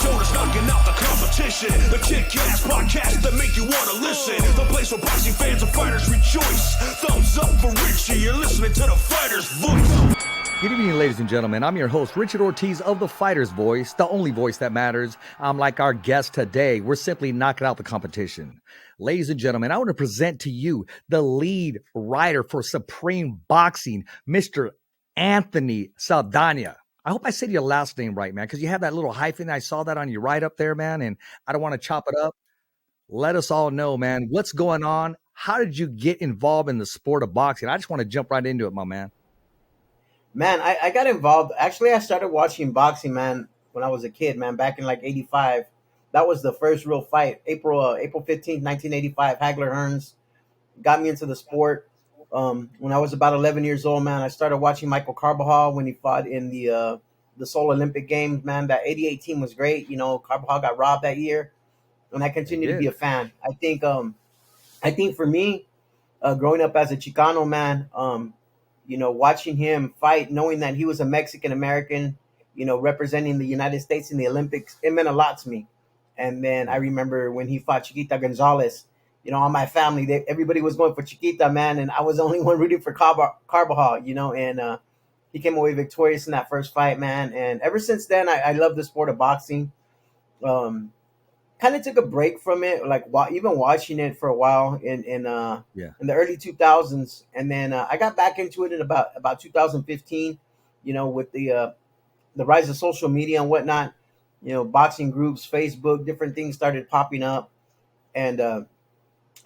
shoulders, knocking out the competition. The kick-ass podcast that make you want to listen. The place where boxing fans and fighters rejoice. Thumbs up for Richie, you're listening to The Fighter's Voice. Good evening, ladies and gentlemen. I'm your host, Richard Ortiz of The Fighter's Voice, the only voice that matters. I'm like our guest today. We're simply knocking out the competition. Ladies and gentlemen, I want to present to you the lead writer for Supreme Boxing, Mr. Anthony Saldana. I hope I said your last name right, man, because you have that little hyphen. I saw that on your write-up there, man, and I don't want to chop it up. Let us all know, man, what's going on? How did you get involved in the sport of boxing? I just want to jump right into it, my man. Man, I got involved. Actually, I started watching boxing, man, when I was a kid, man, back in like 85. That was the first real fight. April 15th, 1985, Hagler Hearns got me into the sport. When I was about 11 years old, man, I started watching Michael Carbajal when he fought in the Seoul Olympic Games, man. That 88 team was great. You know, Carbajal got robbed that year, and I continue to be a fan. I think for me, growing up as a Chicano, man, you know, watching him fight, knowing that he was a Mexican American, you know, representing the United States in the Olympics, it meant a lot to me. And then I remember when he fought Chiquita Gonzalez, you know, all my family, everybody was going for Chiquita, man, and I was the only one rooting for Carbajal, you know, and he came away victorious in that first fight, man. And ever since then, I love the sport of boxing. Kind of took a break from it, like even watching it for a while in the early 2000s, and then I got back into it in about 2015. You know, with the rise of social media and whatnot, you know, boxing groups, Facebook, different things started popping up, and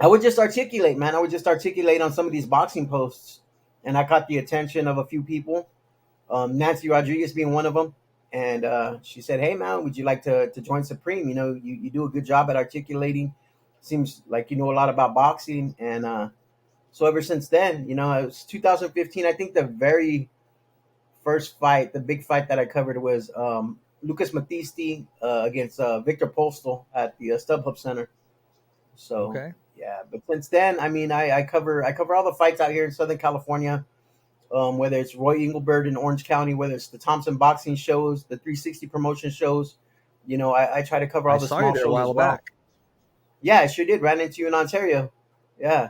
I would just articulate, man. I would just articulate on some of these boxing posts, and I caught the attention of a few people, Nancy Rodriguez being one of them. And she said, "Hey, man, would you like to join Supreme? You know, you do a good job at articulating. Seems like you know a lot about boxing." And so ever since then, you know, it was 2015. I think the very first fight, the big fight that I covered was Lucas Matisti against Victor Postal at the StubHub Center. So, yeah. But since then, I mean, I cover all the fights out here in Southern California. Whether it's Roy Engelbert in Orange County, whether it's the Thompson boxing shows, the 360 promotion shows, you know, I try to cover all the small shows a while back. Yeah, I sure did. Ran into you in Ontario. Yeah.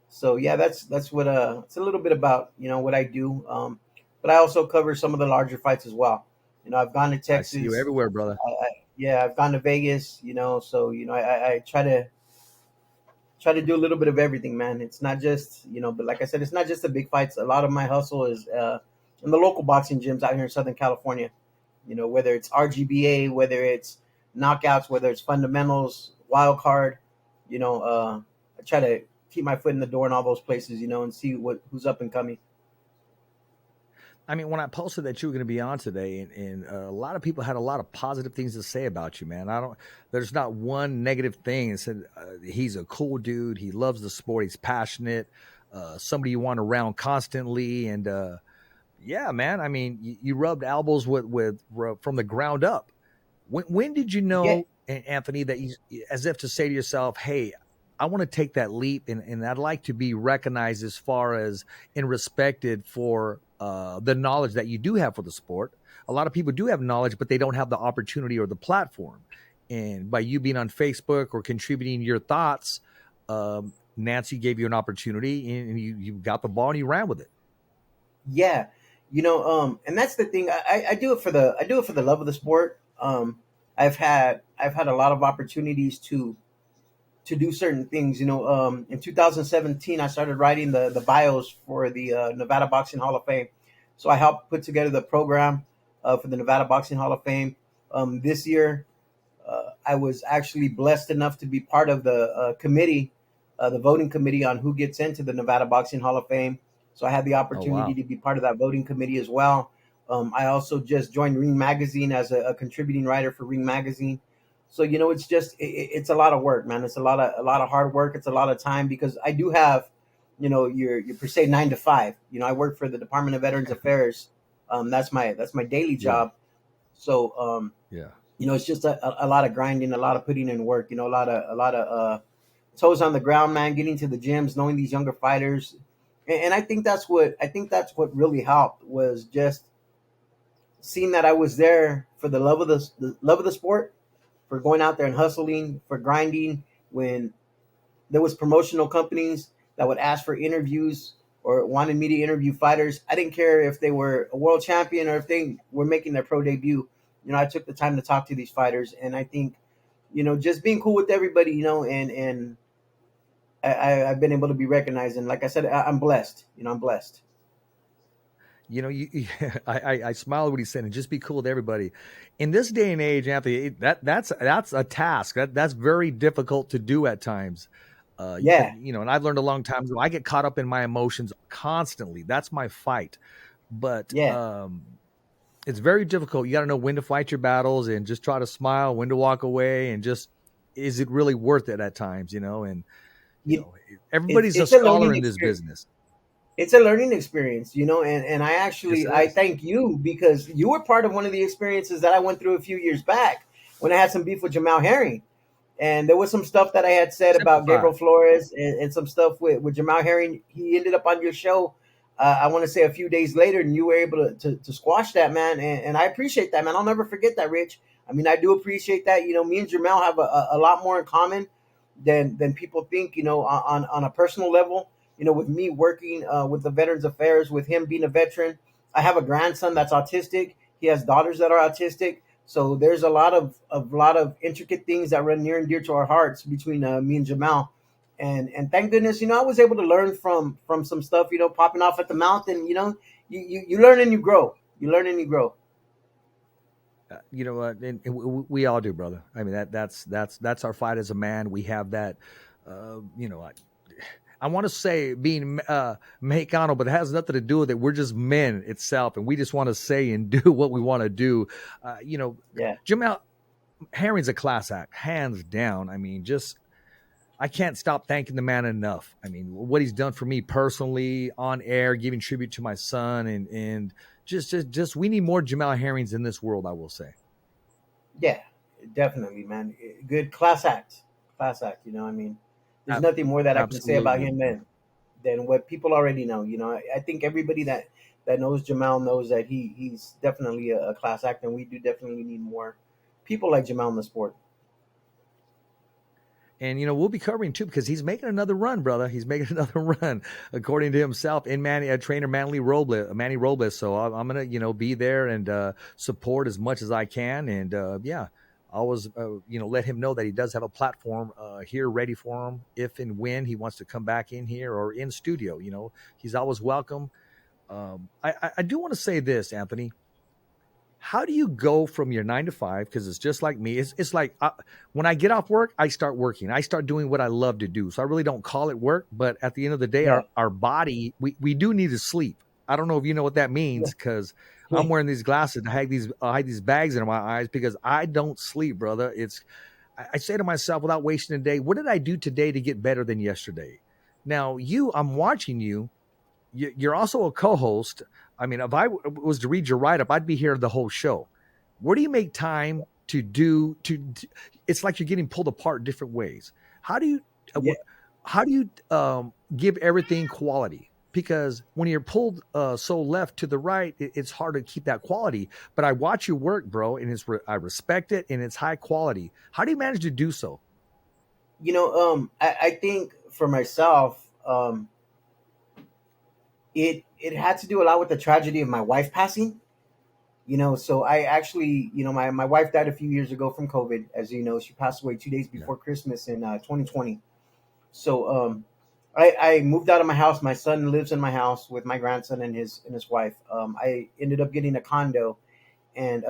So yeah, that's what it's a little bit about, you know, what I do. But I also cover some of the larger fights as well. You know, I've gone to Texas. I see you everywhere, brother. I've gone to Vegas, you know, so you know, I try to do a little bit of everything, man. It's not just, you know, but like I said, it's not just the big fights. A lot of my hustle is in the local boxing gyms out here in Southern California. You know, whether it's RGBA, whether it's knockouts, whether it's fundamentals, wild card, you know, I try to keep my foot in the door in all those places, you know, and see who's up and coming. I mean, when I posted that you were going to be on today, and a lot of people had a lot of positive things to say about you, man. There's not one negative thing. It said he's a cool dude. He loves the sport. He's passionate. Somebody you want around constantly. And yeah, man. I mean, you rubbed elbows with from the ground up. When did you know, Anthony, that you, as if to say to yourself, "Hey, I want to take that leap, and I'd like to be recognized as far as and respected for." The knowledge that you do have for the sport. A lot of people do have knowledge, but they don't have the opportunity or the platform. And by you being on Facebook or contributing your thoughts, Nancy gave you an opportunity, and you got the ball and you ran with it. Yeah, you know, and that's the thing. I do it for the love of the sport. I've had a lot of opportunities to do certain things. You know, in 2017, I started writing the bios for the Nevada Boxing Hall of Fame. So I helped put together the program for the Nevada Boxing Hall of Fame. This year, I was actually blessed enough to be part of the committee, the voting committee on who gets into the Nevada Boxing Hall of Fame. So I had the opportunity to be part of that voting committee as well. I also just joined Ring Magazine as a contributing writer for Ring Magazine. So, you know, it's just, it's a lot of work, man. It's a lot of hard work. It's a lot of time because I do have, you know, your per se 9 to 5. You know, I work for the Department of Veterans Affairs. That's my daily job. So, you know, it's just a lot of grinding, a lot of putting in work, you know, a lot of toes on the ground, man, getting to the gyms, knowing these younger fighters. And I think that's what really helped was just seeing that I was there for the love of the sport. for going out there and hustling, for grinding. When there was promotional companies that would ask for interviews or wanted me to interview fighters, I didn't care if they were a world champion or if they were making their pro debut. I took the time to talk to these fighters, and I think, just being cool with everybody, and I've been able to be recognized. And like I said, I'm blessed. I'm blessed. I smile at what he's saying, and just be cool with everybody. In this day and age, Anthony, that's a task. That's very difficult to do at times. Yeah. And I've learned a long time ago, I get caught up in my emotions constantly. That's my fight. But Yeah. It's very difficult. You got to know when to fight your battles and just try to smile, when to walk away, and just, is it really worth it at times, And everybody's a scholar in this business. It's a learning experience, and I thank you, because you were part of one of the experiences that I went through a few years back when I had some beef with Jamal Herring. And there was some stuff that I had said about Gabriel Flores and some stuff with Jamal Herring. He ended up on your show, I want to say a few days later, and you were able to squash that, man. And I appreciate that, man. I'll never forget that, Rich. I mean, I do appreciate that. Me and Jamal have a lot more in common than people think, on a personal level. With me working with the Veterans Affairs, with him being a veteran. I have a grandson that's autistic. He has daughters that are autistic. So there's a lot of intricate things that run near and dear to our hearts between me and Jamal. And thank goodness, I was able to learn from some stuff, popping off at the mouth. And, you learn and you grow. You learn and you grow. And we all do, brother. I mean, that's our fight as a man. We have that, I want to say being Mexicano, but it has nothing to do with it. We're just men itself, and we just want to say and do what we want to do. Yeah. Jamal Herring's a class act, hands down. I mean, I can't stop thanking the man enough. I mean, what he's done for me personally, on air, giving tribute to my son, and just we need more Jamal Herrings in this world, I will say. Yeah, definitely, man. Good class act. I mean, there's nothing more that I can say about him than what people already know. I think everybody that knows Jamal knows that he's definitely a class act, and we do definitely need more people like Jamal in the sport. And, we'll be covering too, because he's making another run, brother. He's making another run, according to himself, in trainer Manny Robles. So I'm going to, be there and support as much as I can. And always, let him know that he does have a platform here ready for him if and when he wants to come back in here or in studio. He's always welcome. I do want to say this, Anthony. How do you go from your 9 to 5? Because it's just like me. It's like when I get off work, I start working. I start doing what I love to do. So I really don't call it work. But at the end of the day, our body, we do need to sleep. I don't know if you know what that means, because I'm wearing these glasses to hide these bags in my eyes, because I don't sleep, brother. I say to myself, without wasting a day, what did I do today to get better than yesterday? Now, I'm watching you. You're also a co-host. I mean, if I was to read your write-up, I'd be here the whole show. Where do you make time to do? It's like you're getting pulled apart different ways. How do you give everything quality? Because when you're pulled so left to the right, it's hard to keep that quality. But I watch you work, bro, and I respect it, and it's high quality. How do you manage to do so? I think for myself, it had to do a lot with the tragedy of my wife passing. So I actually, my wife died a few years ago from COVID. As you know, she passed away 2 days before Christmas in 2020. So I moved out of my house. My son lives in my house with my grandson and his wife. I ended up getting a condo, and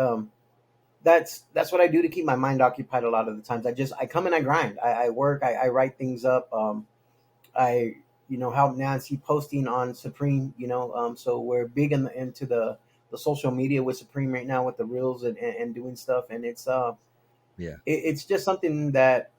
that's what I do to keep my mind occupied. A lot of the times, I come and I grind. I work. I write things up. I help Nancy posting on Supreme. So we're big into the social media with Supreme right now, with the reels and doing stuff. And it's it's just something that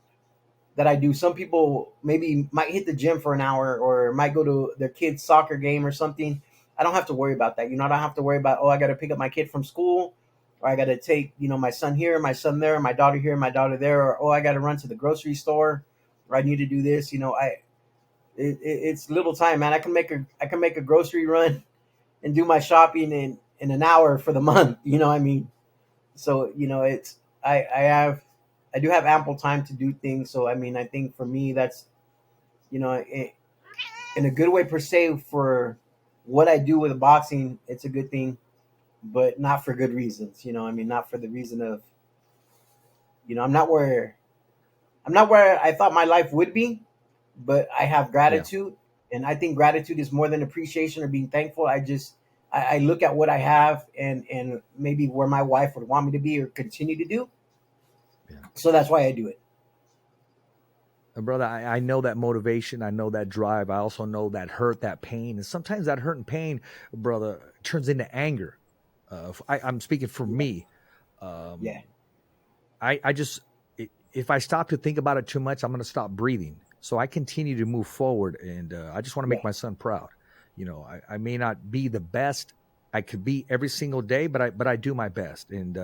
I do. Some people maybe might hit the gym for an hour or might go to their kid's soccer game or something. I don't have to worry about that. I don't have to worry about, I got to pick up my kid from school, or I got to take, my son here, my son there, my daughter here, my daughter there, or, I got to run to the grocery store, or I need to do this. It's little time, man. I can make a grocery run and do my shopping in an hour for the month. So, I have I do have ample time to do things. So I mean, I think for me, that's, you know, in a good way per se, for what I do with boxing, it's a good thing, but not for good reasons. You know, I mean, not for the reason of, you know, I'm not where I thought my life would be, but I have Yeah. gratitude, and I think gratitude is more than appreciation or being thankful. I look at what I have, and maybe where my wife would want me to be or continue to do. Yeah. So that's why I do it. Brother, I know that motivation. I know that drive. I also know that hurt, that pain. And sometimes that hurt and pain, brother, turns into anger. I'm speaking for Yeah, me. yeah, Um, I just, if I stop to think about it too much, I'm going to stop breathing. So I continue to move forward. And I just want to yeah, make my son proud. You know, I may not be the best I could be every single day, but I do my best. And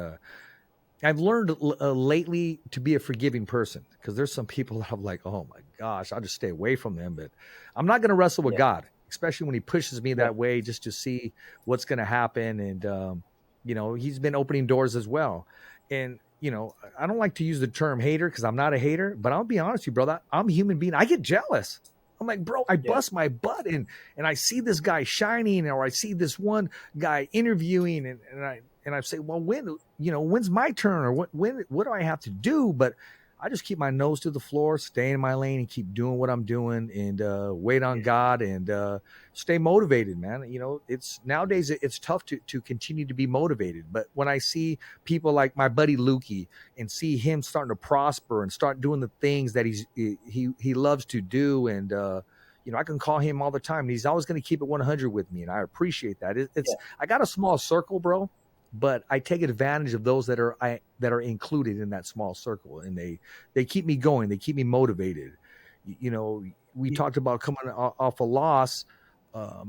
I've learned lately to be a forgiving person, because there's some people that I'm like, oh my gosh, I'll just stay away from them. But I'm not going to wrestle with yeah, God, especially when he pushes me yeah, that way, just to see what's going to happen. And, you know, he's been opening doors as well. And, you know, I don't like to use the term hater, because I'm not a hater, but I'll be honest with you, brother. I'm a human being. I get jealous. I'm like, bro, I yeah, bust my butt, and I see this guy shining, or I see this one guy interviewing, and I say, well, when's my turn, or what do I have to do? But I just keep my nose to the floor, stay in my lane, and keep doing what I'm doing, and wait on yeah, God, and stay motivated, man. You know, it's nowadays it's tough to continue to be motivated. But when I see people like my buddy Lukey, and see him starting to prosper and start doing the things that he loves to do, and you know, I can call him all the time, and he's always going to keep it 100 with me, and I appreciate that. It's yeah, I got a small circle, bro, but I take advantage of those that are included in that small circle, and they keep me going, they keep me motivated. You know, we yeah. talked about coming off a loss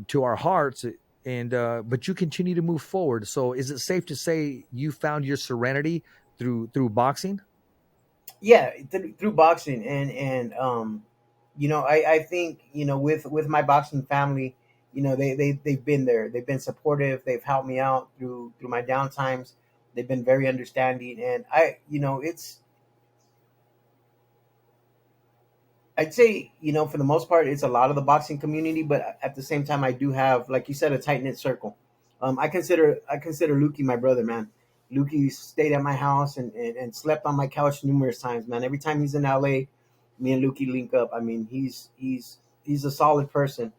to our hearts, and but you continue to move forward. So, is it safe to say you found your serenity through boxing? Yeah, through boxing, and you know, I think, you know, with my boxing family, you know, they've been there, they've been supportive, they've helped me out through my down times, they've been very understanding, and you know, it's, I'd say, you know, for the most part, it's a lot of the boxing community, but at the same time, I do have, like you said, a tight knit circle. I consider Lukey my brother, man. Lukey stayed at my house and slept on my couch numerous times, man. Every time he's in LA, me and Lukey link up. I mean, he's a solid person.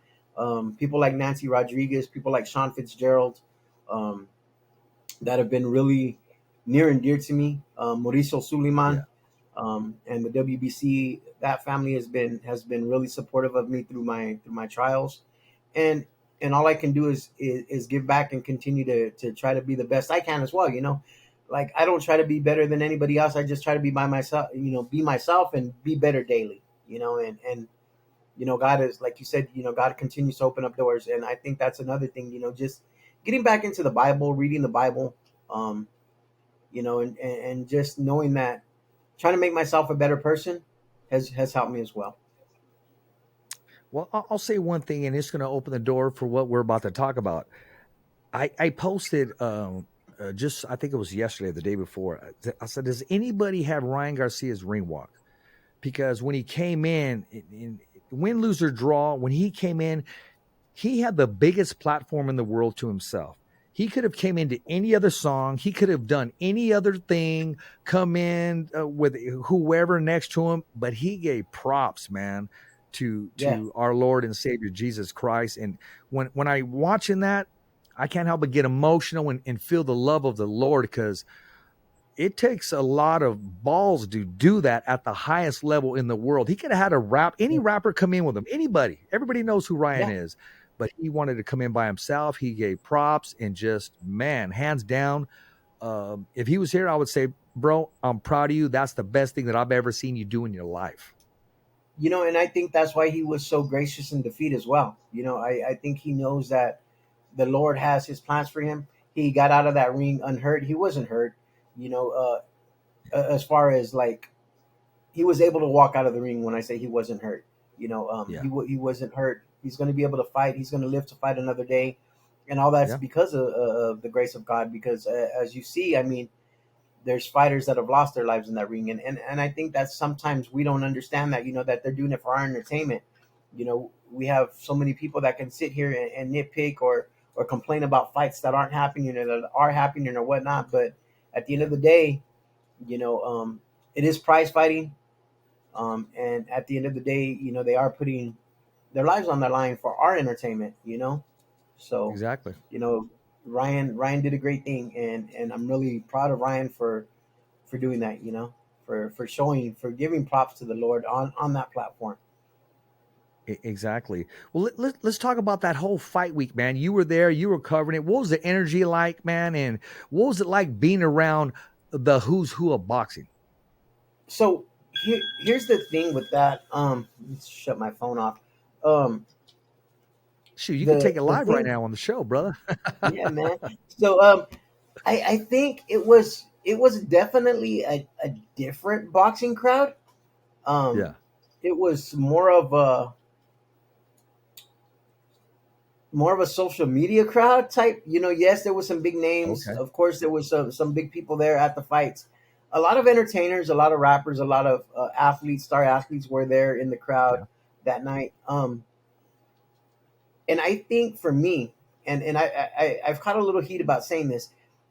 People like Nancy Rodriguez, people like Sean Fitzgerald, um, that have been really near and dear to me. Mauricio Yeah, Suleiman, and the WBC. That family has been really supportive of me through my trials, and and all I can do is give back and continue to try to be the best I can as well. You know, like, I don't try to be better than anybody else. I just try to be by myself. You know, be myself and be better daily. You know, and you know, God is, like you said, you know, God continues to open up doors, and I think that's another thing. You know, just getting back into the Bible, reading the Bible, um, you know, and just knowing that trying to make myself a better person has helped me as well. well, I'll say one thing, and it's going to open the door for what we're about to talk about. I posted just, I think it was yesterday, the day before. I said, does anybody have Ryan Garcia's ring walk? Because when he came in win, lose, or draw, when he came in, he had the biggest platform in the world to himself. He could have came into any other song. He could have done any other thing, come in with whoever next to him, but he gave props, man, Yeah, to our Lord and Savior Jesus Christ. And when I watching that, I can't help but get emotional and feel the love of the Lord, because it takes a lot of balls to do that at the highest level in the world. He could have had any rapper come in with him, anybody. Everybody knows who Ryan yeah. is, but he wanted to come in by himself. He gave props, and just, man, hands down. If he was here, I would say, bro, I'm proud of you. That's the best thing that I've ever seen you do in your life. You know, and I think that's why he was so gracious in defeat as well. You know, I think he knows that the Lord has his plans for him. He got out of that ring unhurt. He wasn't hurt. You know, as far as, like, he was able to walk out of the ring. When I say he wasn't hurt, you know, Yeah, he wasn't hurt. He's going to be able to fight. He's going to live to fight another day, and all that's yeah, because of the grace of God. Because as you see, I mean, there's fighters that have lost their lives in that ring, and I think that sometimes we don't understand that, that they're doing it for our entertainment. We have so many people that can sit here and nitpick or complain about fights that aren't happening or that are happening or whatnot, but at the end of the day, it is prize fighting, and at the end of the day, they are putting their lives on the line for our entertainment. So, Exactly. you know, Ryan did a great thing, and I'm really proud of Ryan for doing that. For giving props to the Lord on that platform. Exactly. Well, let's talk about that whole fight week, man. You were there, you were covering it. What was the energy like, man? And what was it like being around the who's who of boxing? So here's the thing with that. Let's shut my phone off. Um, Shoot, you can take it the live right thing, now on the show, brother. yeah, man. So I think it was definitely a different boxing crowd. Yeah. It was more of a social media crowd type. Yes, there was some big names. Okay. Of course, there was some big people there at the fights. A lot of entertainers, a lot of rappers, a lot of athletes, star athletes were there in the crowd Yeah. that night. And I think for me, and I've caught a little heat about saying this.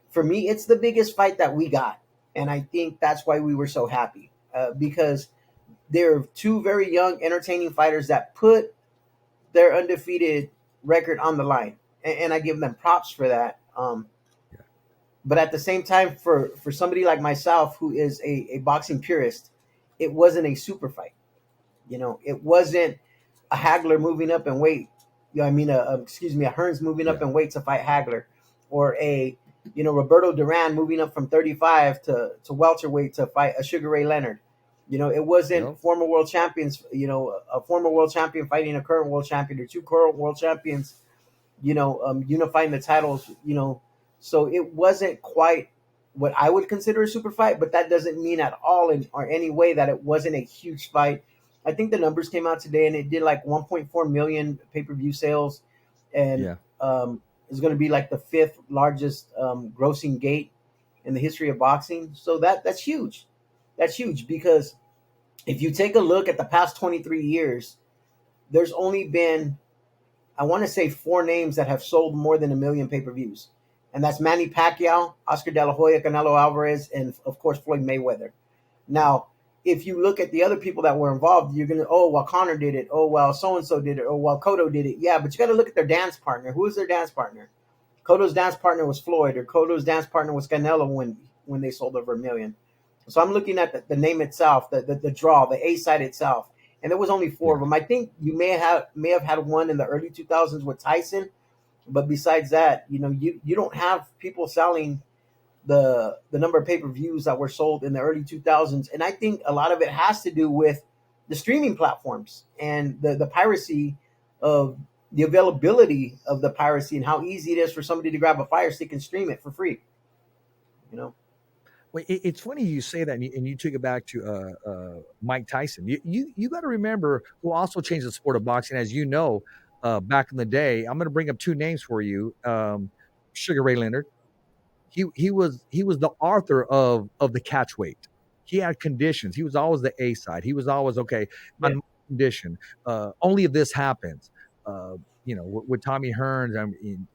For me, it's the biggest fight that we got, and I think that's why we were so happy, because they're two very young, entertaining fighters that put their undefeated record on the line, and I give them props for that. Yeah. But at the same time, for somebody like myself who is a boxing purist, it wasn't a super fight. It wasn't a Hagler moving up in weight. Excuse me, a Hearns moving up Yeah. in weight to fight Hagler, or a Roberto Duran moving up from 35 to welterweight to fight a Sugar Ray Leonard. It wasn't Yep. former world champions. A former world champion fighting a current world champion, or two current world champions. Unifying the titles. So it wasn't quite what I would consider a super fight, but that doesn't mean at all or any way that it wasn't a huge fight. I think the numbers came out today, and it did like 1.4 million pay-per-view sales, and Yeah. it's going to be like the fifth largest grossing gate in the history of boxing. So that's huge. That's huge because if you take a look at the past 23 years, there's only been, I want to say, four names that have sold more than 1 million pay-per-views, and that's Manny Pacquiao, Oscar De La Hoya, Canelo Alvarez, and of course Floyd Mayweather. Now, if you look at the other people that were involved, you're gonna, oh well, Connor did it, oh well, so and so did it, oh well, Cotto did it. Yeah, but you got to look at their dance partner. Who is their dance partner? Cotto's dance partner was Floyd, or Cotto's dance partner was Canelo when they sold over 1 million. So I'm looking at the name itself, the draw, the A side itself, and there was only four of Yeah. them. I think you may have had one in the early 2000s with Tyson, but besides that, you don't have people selling the number of pay-per-views that were sold in the early 2000s, and I think a lot of it has to do with the streaming platforms and the piracy of the availability of the piracy, and how easy it is for somebody to grab a Fire Stick and stream it for free. You know, Well, it's funny you say that, and you took it back to Mike Tyson. You got to remember who also changed the sport of boxing, as you know, back in the day. I'm going to bring up two names for you. Sugar Ray Leonard. He was the author of the catch weight. He had conditions. He was always the A side. He was always okay yeah, on my condition. Only if this happens. With Tommy Hearns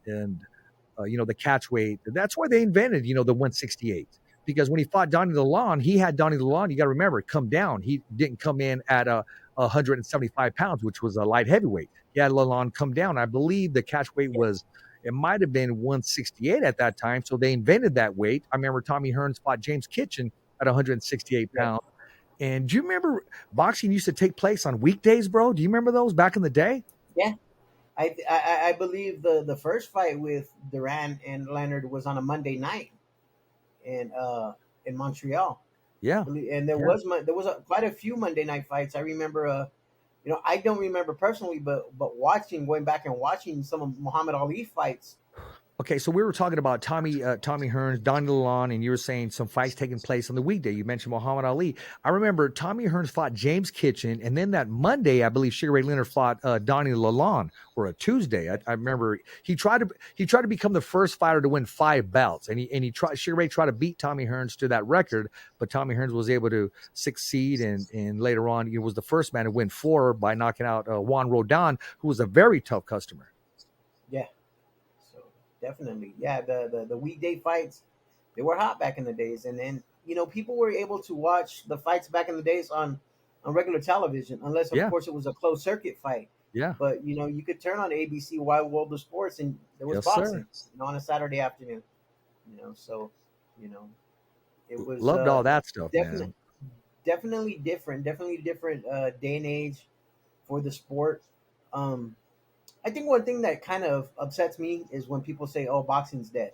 and the catch weight. That's why they invented the 168, because when he fought Donnie DeLon, he had Donnie DeLon. You got to remember, come down. He didn't come in at 175 pounds, which was a light heavyweight. He had DeLon come down. I believe the catch weight was, it might have been 168 at that time. So they invented that weight. I remember Tommy Hearns fought James Kitchen at 168 yeah, pounds. And do you remember boxing used to take place on weekdays, bro? Do you remember those back in the day? yeah. I believe the first fight with Duran and Leonard was on a Monday night in Montreal. Yeah. And there Yeah. was quite a few Monday night fights. I remember, I don't remember personally, but watching, going back and watching some of Muhammad Ali fights, Okay, so we were talking about Tommy Hearns, Donnie Lalonde, and you were saying some fights taking place on the weekday. You mentioned Muhammad Ali. I remember Tommy Hearns fought James Kitchen, and then that Monday, I believe Sugar Ray Leonard fought Donnie Lalonde, or a Tuesday. I remember he tried to become the first fighter to win 5 bouts, and he tried. Sugar Ray tried to beat Tommy Hearns to that record, but Tommy Hearns was able to succeed, and later on, he was the first man to win 4 by knocking out Juan Rodon, who was a very tough customer. Yeah. So definitely, yeah. The weekday fights, they were hot back in the days, and then people were able to watch the fights back in the days on regular television, unless of Yeah, course it was a closed circuit fight. yeah, But you could turn on ABC Wide World of Sports, and there was yes, sir. boxing, on a Saturday afternoon. So you know it was Loved all that stuff, definitely man. definitely different day and age for the sport. Um, I think one thing that kind of upsets me is when people say, "Oh, boxing's dead."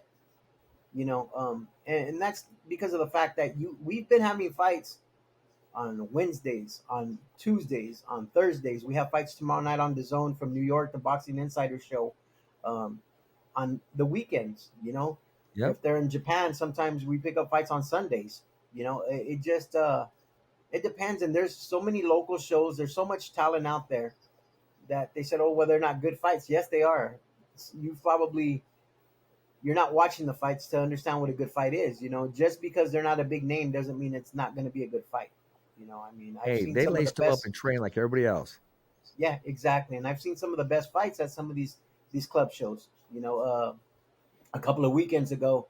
And that's because of the fact that we've been having fights on Wednesdays, on Tuesdays, on Thursdays. We have fights tomorrow night on the Zone from New York, the Boxing Insider Show. Um, on the weekends, Yep. if they're in Japan, sometimes we pick up fights on Sundays. It just it depends, and there's so many local shows. There's so much talent out there that they said, "Oh, well, they're not good fights." Yes, they are. You probably you're not watching the fights to understand what a good fight is. Just because they're not a big name doesn't mean it's not going to be a good fight. I mean, I've Hey, seen they some of the laced him up best. and trained like everybody else. Yeah, exactly, and I've seen some of the best fights at some of these club shows. A couple of weekends ago,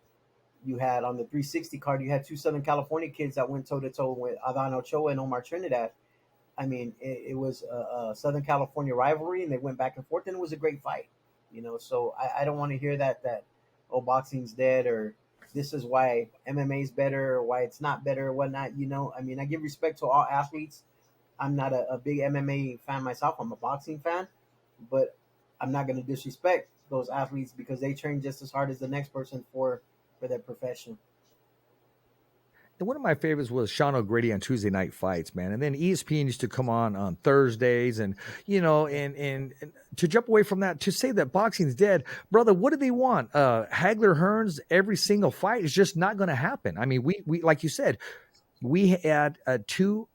you had on the 360 card, you had 2 Southern California kids that went toe to toe with Adan Ochoa and Omar Trinidad. I mean, it was a Southern California rivalry, and they went back and forth, and it was a great fight. So I don't want to hear that oh, boxing's dead, or this is why MMA is better, or why it's not better or whatnot. I mean, I give respect to all athletes. I'm not a big MMA fan myself. I'm a boxing fan, but I'm not going to disrespect those athletes because they train just as hard as the next person for their profession. And one of my favorites was Sean O'Grady on Tuesday night fights, man. And then ESPN used to come on Thursdays, and and to jump away from that, to say that boxing's dead, brother. What do they want? Hagler Hearns every single fight is just not going to happen. I mean, we like you said, we had 2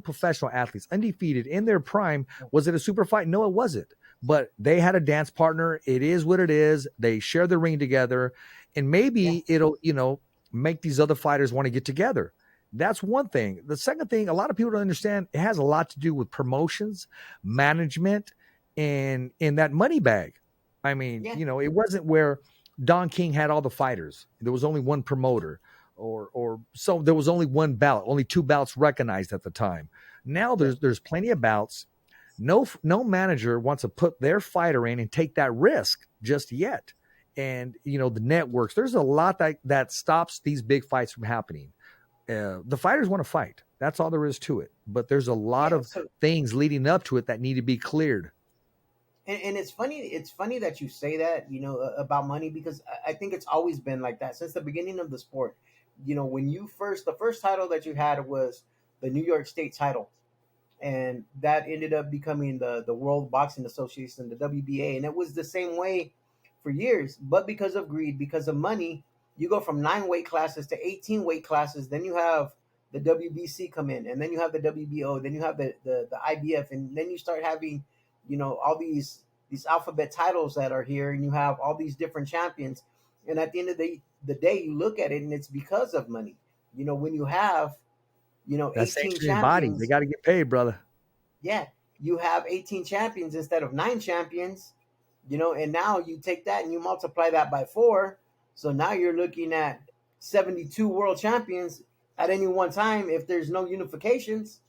professional athletes, undefeated in their prime. Was it a super fight? No, it wasn't. But they had a dance partner. It is what it is. They share the ring together, and Yeah, maybe it'll make these other fighters want to get together. That's one thing. The second thing, a lot of people don't understand, it has a lot to do with promotions, management, and in that money bag. I mean, yeah, it wasn't where Don King had all the fighters. There was only one promoter, or so there was only one bout, only 2 bouts recognized at the time. Now yeah. there's plenty of bouts. No manager wants to put their fighter in and take that risk just yet. And the networks, there's a lot that stops these big fights from happening. The fighters want to fight. That's all there is to it. But there's a lot Yeah. of things leading up to it that need to be cleared. And it's funny. It's funny that you say that. About money, because I think it's always been like that since the beginning of the sport. When the first title that you had was the New York State title, and that ended up becoming the World Boxing Association, the WBA, and it was the same way for years. But because of greed, because of money, you go from 9 weight classes to 18 weight classes. Then you have the WBC come in, and then you have the WBO, then you have the IBF, and then you start having all these alphabet titles that are here, and you have all these different champions. And at the end of the day, you look at it, and it's because of money. When you have That 18 sanctioning body, they champions. got to get paid, brother. Yeah, you have 18 champions instead of 9 champions, and now you take that and you multiply that by 4. So now you're looking at 72 world champions at any one time if there's no unifications.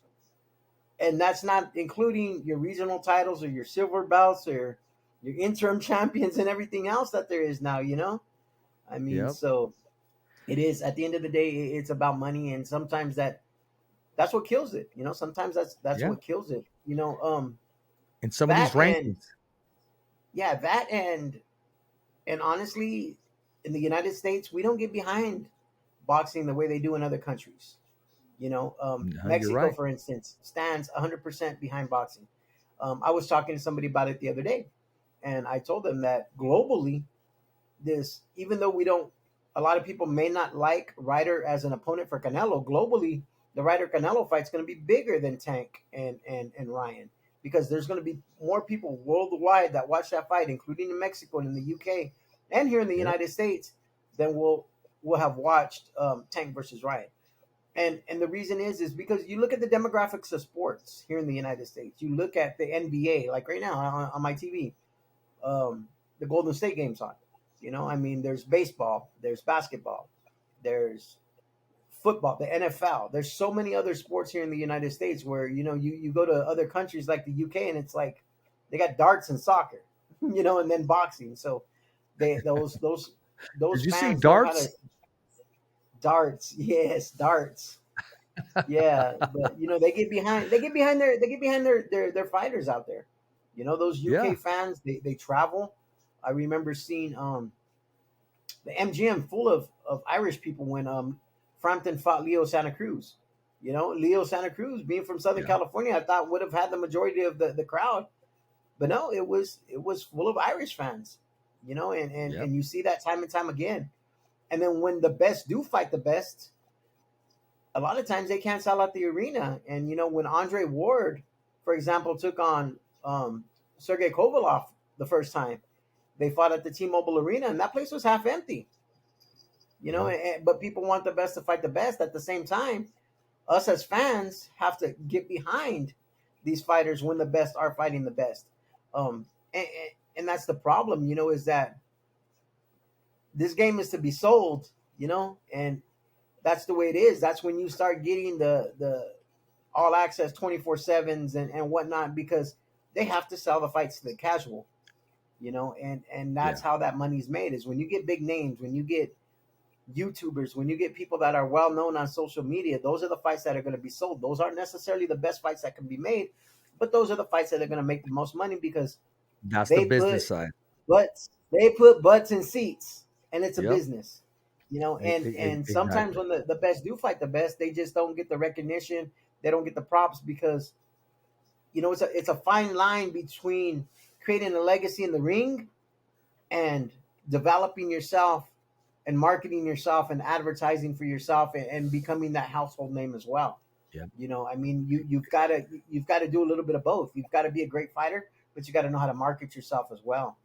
And that's not including your regional titles or your silver belts or your interim champions and everything else that there is now. I mean, Yep. so it is, at the end of the day, it's about money, and sometimes that's what kills it. Sometimes that's Yeah. what kills it. And some of these That and rankings. yeah, that and honestly, in the United States, we don't get behind boxing the way they do in other countries. No, you're Mexico, right. for instance, stands 100% behind boxing. I was talking to somebody about it the other day, and I told them that globally, this, even though we don't, a lot of people may not like Ryder as an opponent for Canelo. Globally, the Ryder Canelo fight's going to be bigger than Tank and Ryan, because there's going to be more people worldwide that watch that fight, including in Mexico and in the UK and here in the Yep. United States, than will have watched Tank versus Ryan. And the reason is because you look at the demographics of sports here in the United States. You look at the NBA, like right now on my TV, the Golden State game's on. You know, I mean, there's baseball, there's basketball, there's football, the NFL. There's so many other sports here in the United States where, you know, you go to other countries like the UK and it's like they got darts and soccer, you know, and then boxing. So those Did you see fans know how darts? to, darts, yes, darts. Yeah, but you know, they get behind their fighters out there. You know, those UK Yeah. fans, they travel. I remember seeing the MGM full of Irish people when Frampton fought Leo Santa Cruz. You know, Leo Santa Cruz, being from Southern Yeah. California, I thought would have had the majority of the crowd, but no, it was full of Irish fans. You know, Yep. and you see that time and time again. And then when the best do fight the best, a lot of times they can't sell out the arena. And you know, when Andre Ward, for example, took on Sergey Kovalev the first time, they fought at the T-Mobile Arena, and that place was half empty. You know, but people want the best to fight the best. At the same time, us as fans have to get behind these fighters when the best are fighting the best. Um, and, and that's the problem, you know, is that this game is to be sold, you know, and that's the way it is. That's when you start getting the all access 24/7s and whatnot, because they have to sell the fights to the casual, you know, and that's Yeah. how that money's made, is when you get big names, when you get YouTubers, when you get people that are well known on social media. Those are the fights that are going to be sold. Those aren't necessarily the best fights that can be made, but those are the fights that are going to make the most money, because That's the they business put side. butts in seats, and it's a Yep. business, you know. And sometimes Exactly. when the best do fight the best, they just don't get the recognition, they don't get the props, because you know, it's a fine line between creating a legacy in the ring and developing yourself and marketing yourself and advertising for yourself, and becoming that household name as well. Yep. You know, I mean, you've got to do a little bit of both. You've got to be a great fighter, but you got to know how to market yourself as well.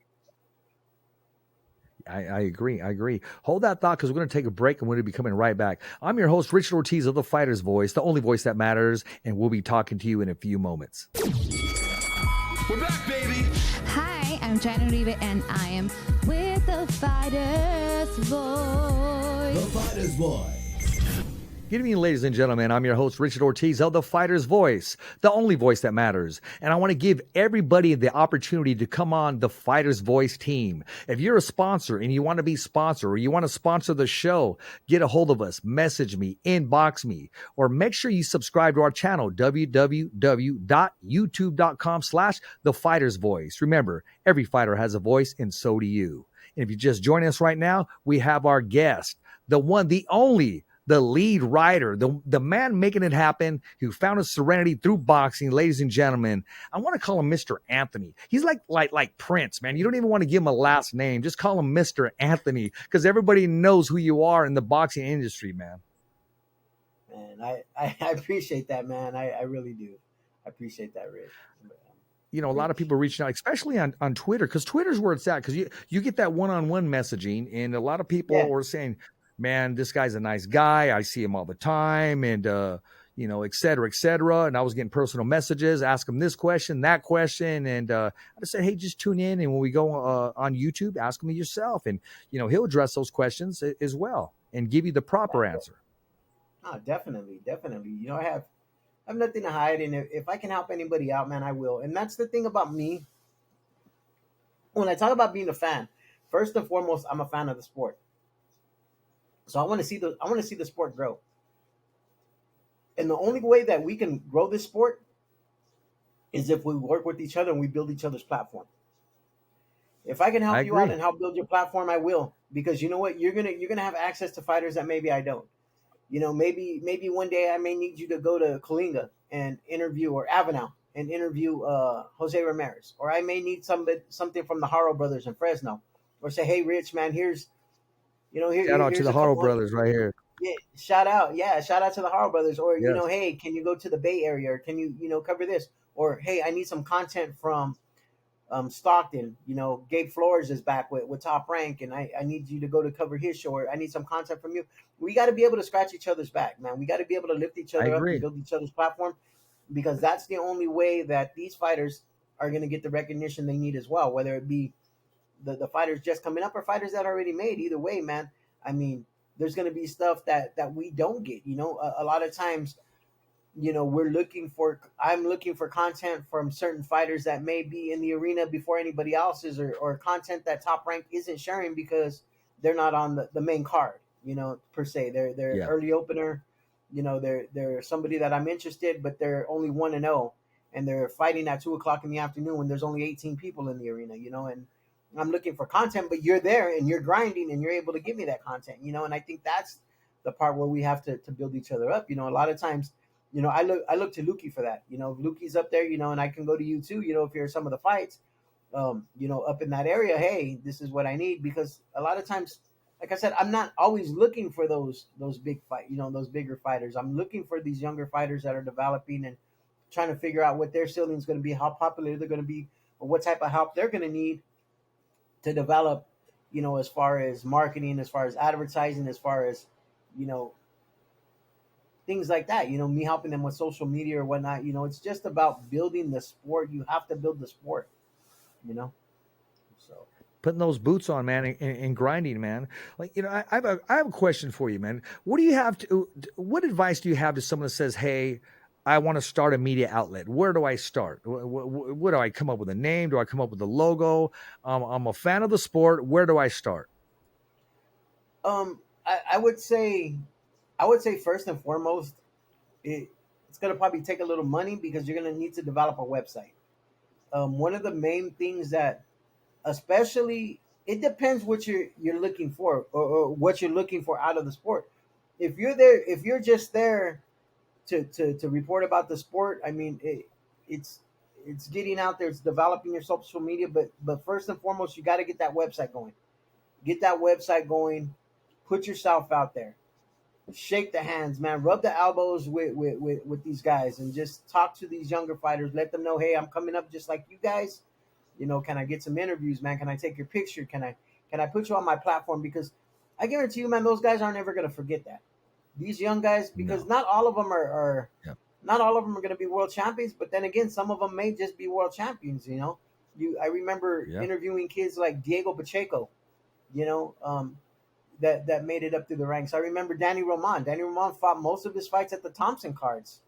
I agree. I agree. Hold that thought, because we're going to take a break and we're going to be coming right back. I'm your host, Richard Ortiz of The Fighter's Voice, the only voice that matters, and we'll be talking to you in a few moments. We're back, baby. Hi, I'm Janet Uribe, and I am with the Fighter's Voice. The Fighter's Voice. Good evening, ladies and gentlemen. I'm your host, Richard Ortiz of The Fighter's Voice, the only voice that matters. And I want to give everybody the opportunity to come on the Fighter's Voice team. If you're a sponsor and you want to be sponsored, or you want to sponsor the show, get a hold of us, message me, inbox me, or make sure you subscribe to our channel, www.youtube.com/The Fighter's Voice. Remember, every fighter has a voice, and so do you. And if you just join us right now, we have our guest, the one, the only, the lead writer, the man making it happen, who found his serenity through boxing. Ladies and gentlemen, I want to call him Mr. Anthony. He's like Prince, man. You don't even want to give him a last name. Just call him Mr. Anthony, because everybody knows who you are in the boxing industry, man. Man, I appreciate that, man. I really do. I appreciate that, Rich. You know, a lot of people reaching out, especially on Twitter, because Twitter's where it's at, because you get that one-on-one messaging, and a lot of people are saying, man, this guy's a nice guy. I see him all the time, and, you know, et cetera, et cetera. And I was getting personal messages, ask him this question, that question. And I just said, hey, just tune in. And when we go on YouTube, ask him yourself. And, you know, he'll address those questions as well and give you the proper answer. Oh, definitely. You know, I have nothing to hide. And if I can help anybody out, man, I will. And that's the thing about me. When I talk about being a fan, first and foremost, I'm a fan of the sport. So I want to see the sport grow. And the only way that we can grow this sport is if we work with each other and we build each other's platform. If I can help you out and help build your platform, I will. Because you know what? You're gonna have access to fighters that maybe I don't. You know, maybe one day I may need you to go to Kalinga and interview, or Avenel and interview Jose Ramirez. Or I may need something from the Haro brothers in Fresno or say, hey, Rich, man, here's, Shout out to here's the a Haro couple hundred. brothers right here. Yeah, shout out to the Haro brothers, or Yes, hey, can you go to the Bay Area, or can you cover this, or hey, I need some content from Stockton. Gabe Flores is back with Top Rank, and I need you to go to cover his show, or I need some content from you. We got to be able to scratch each other's back, man. We got to be able to lift each I other up and agree. build each other's platform, because that's the only way that these fighters are going to get the recognition they need as well, whether it be the fighters just coming up or fighters that are already made. Either way, man, I mean, there's going to be stuff that we don't get. A lot of times, I'm looking for content from certain fighters that may be in the arena before anybody else is, or content that Top Rank isn't sharing because they're not on the main card, per se. They're Yeah. early opener, they're somebody that I'm interested, but they're only 1-0, and they're fighting at 2 o'clock in the afternoon when there's only 18 people in the arena, and I'm looking for content, but you're there and you're grinding and you're able to give me that content, and I think that's the part where we have to build each other up. A lot of times, I look to Lukey for that. If Lukey's up there, and I can go to you too, if you're some of the fights, up in that area, hey, this is what I need. Because a lot of times, like I said, I'm not always looking for those big those bigger fighters. I'm looking for these younger fighters that are developing and trying to figure out what their ceiling is going to be, how popular they're going to be, or what type of help they're going to need to develop, as far as marketing, as far as advertising, as far as, you know, things like that. Me helping them with social media or whatnot. It's just about building the sport. You have to build the sport. So Putting those boots on, man, and grinding, man. Like, I have a question for you, man. What advice do you have to someone that says, hey, I want to start a media outlet? Where do I start? What do I come up with a name? Do I come up with a logo? I'm a fan of the sport. Where do I start? I would say first and foremost, it's going to probably take a little money, because you're going to need to develop a website. One of the main things that, especially, it depends what you're looking for, or what you're looking for out of the sport. If you're just there to report about the sport, I mean, it's getting out there, it's developing your social media, but first and foremost, you got to get that website going. Get that website going. Put yourself out there. Shake the hands, man. Rub the elbows with these guys, and just talk to these younger fighters. Let them know, hey, I'm coming up just like you guys. Can I get some interviews, man? Can I take your picture? Can I put you on my platform? Because I guarantee you, man, those guys aren't ever gonna forget that. These young guys, because No. not all of them are Yep. not all of them are gonna be world champions, but then again, some of them may just be world champions. I remember Yep. interviewing kids like Diego Pacheco, you know, um, that made it up through the ranks. I remember Danny Roman. Danny Roman fought most of his fights at the Thompson cards.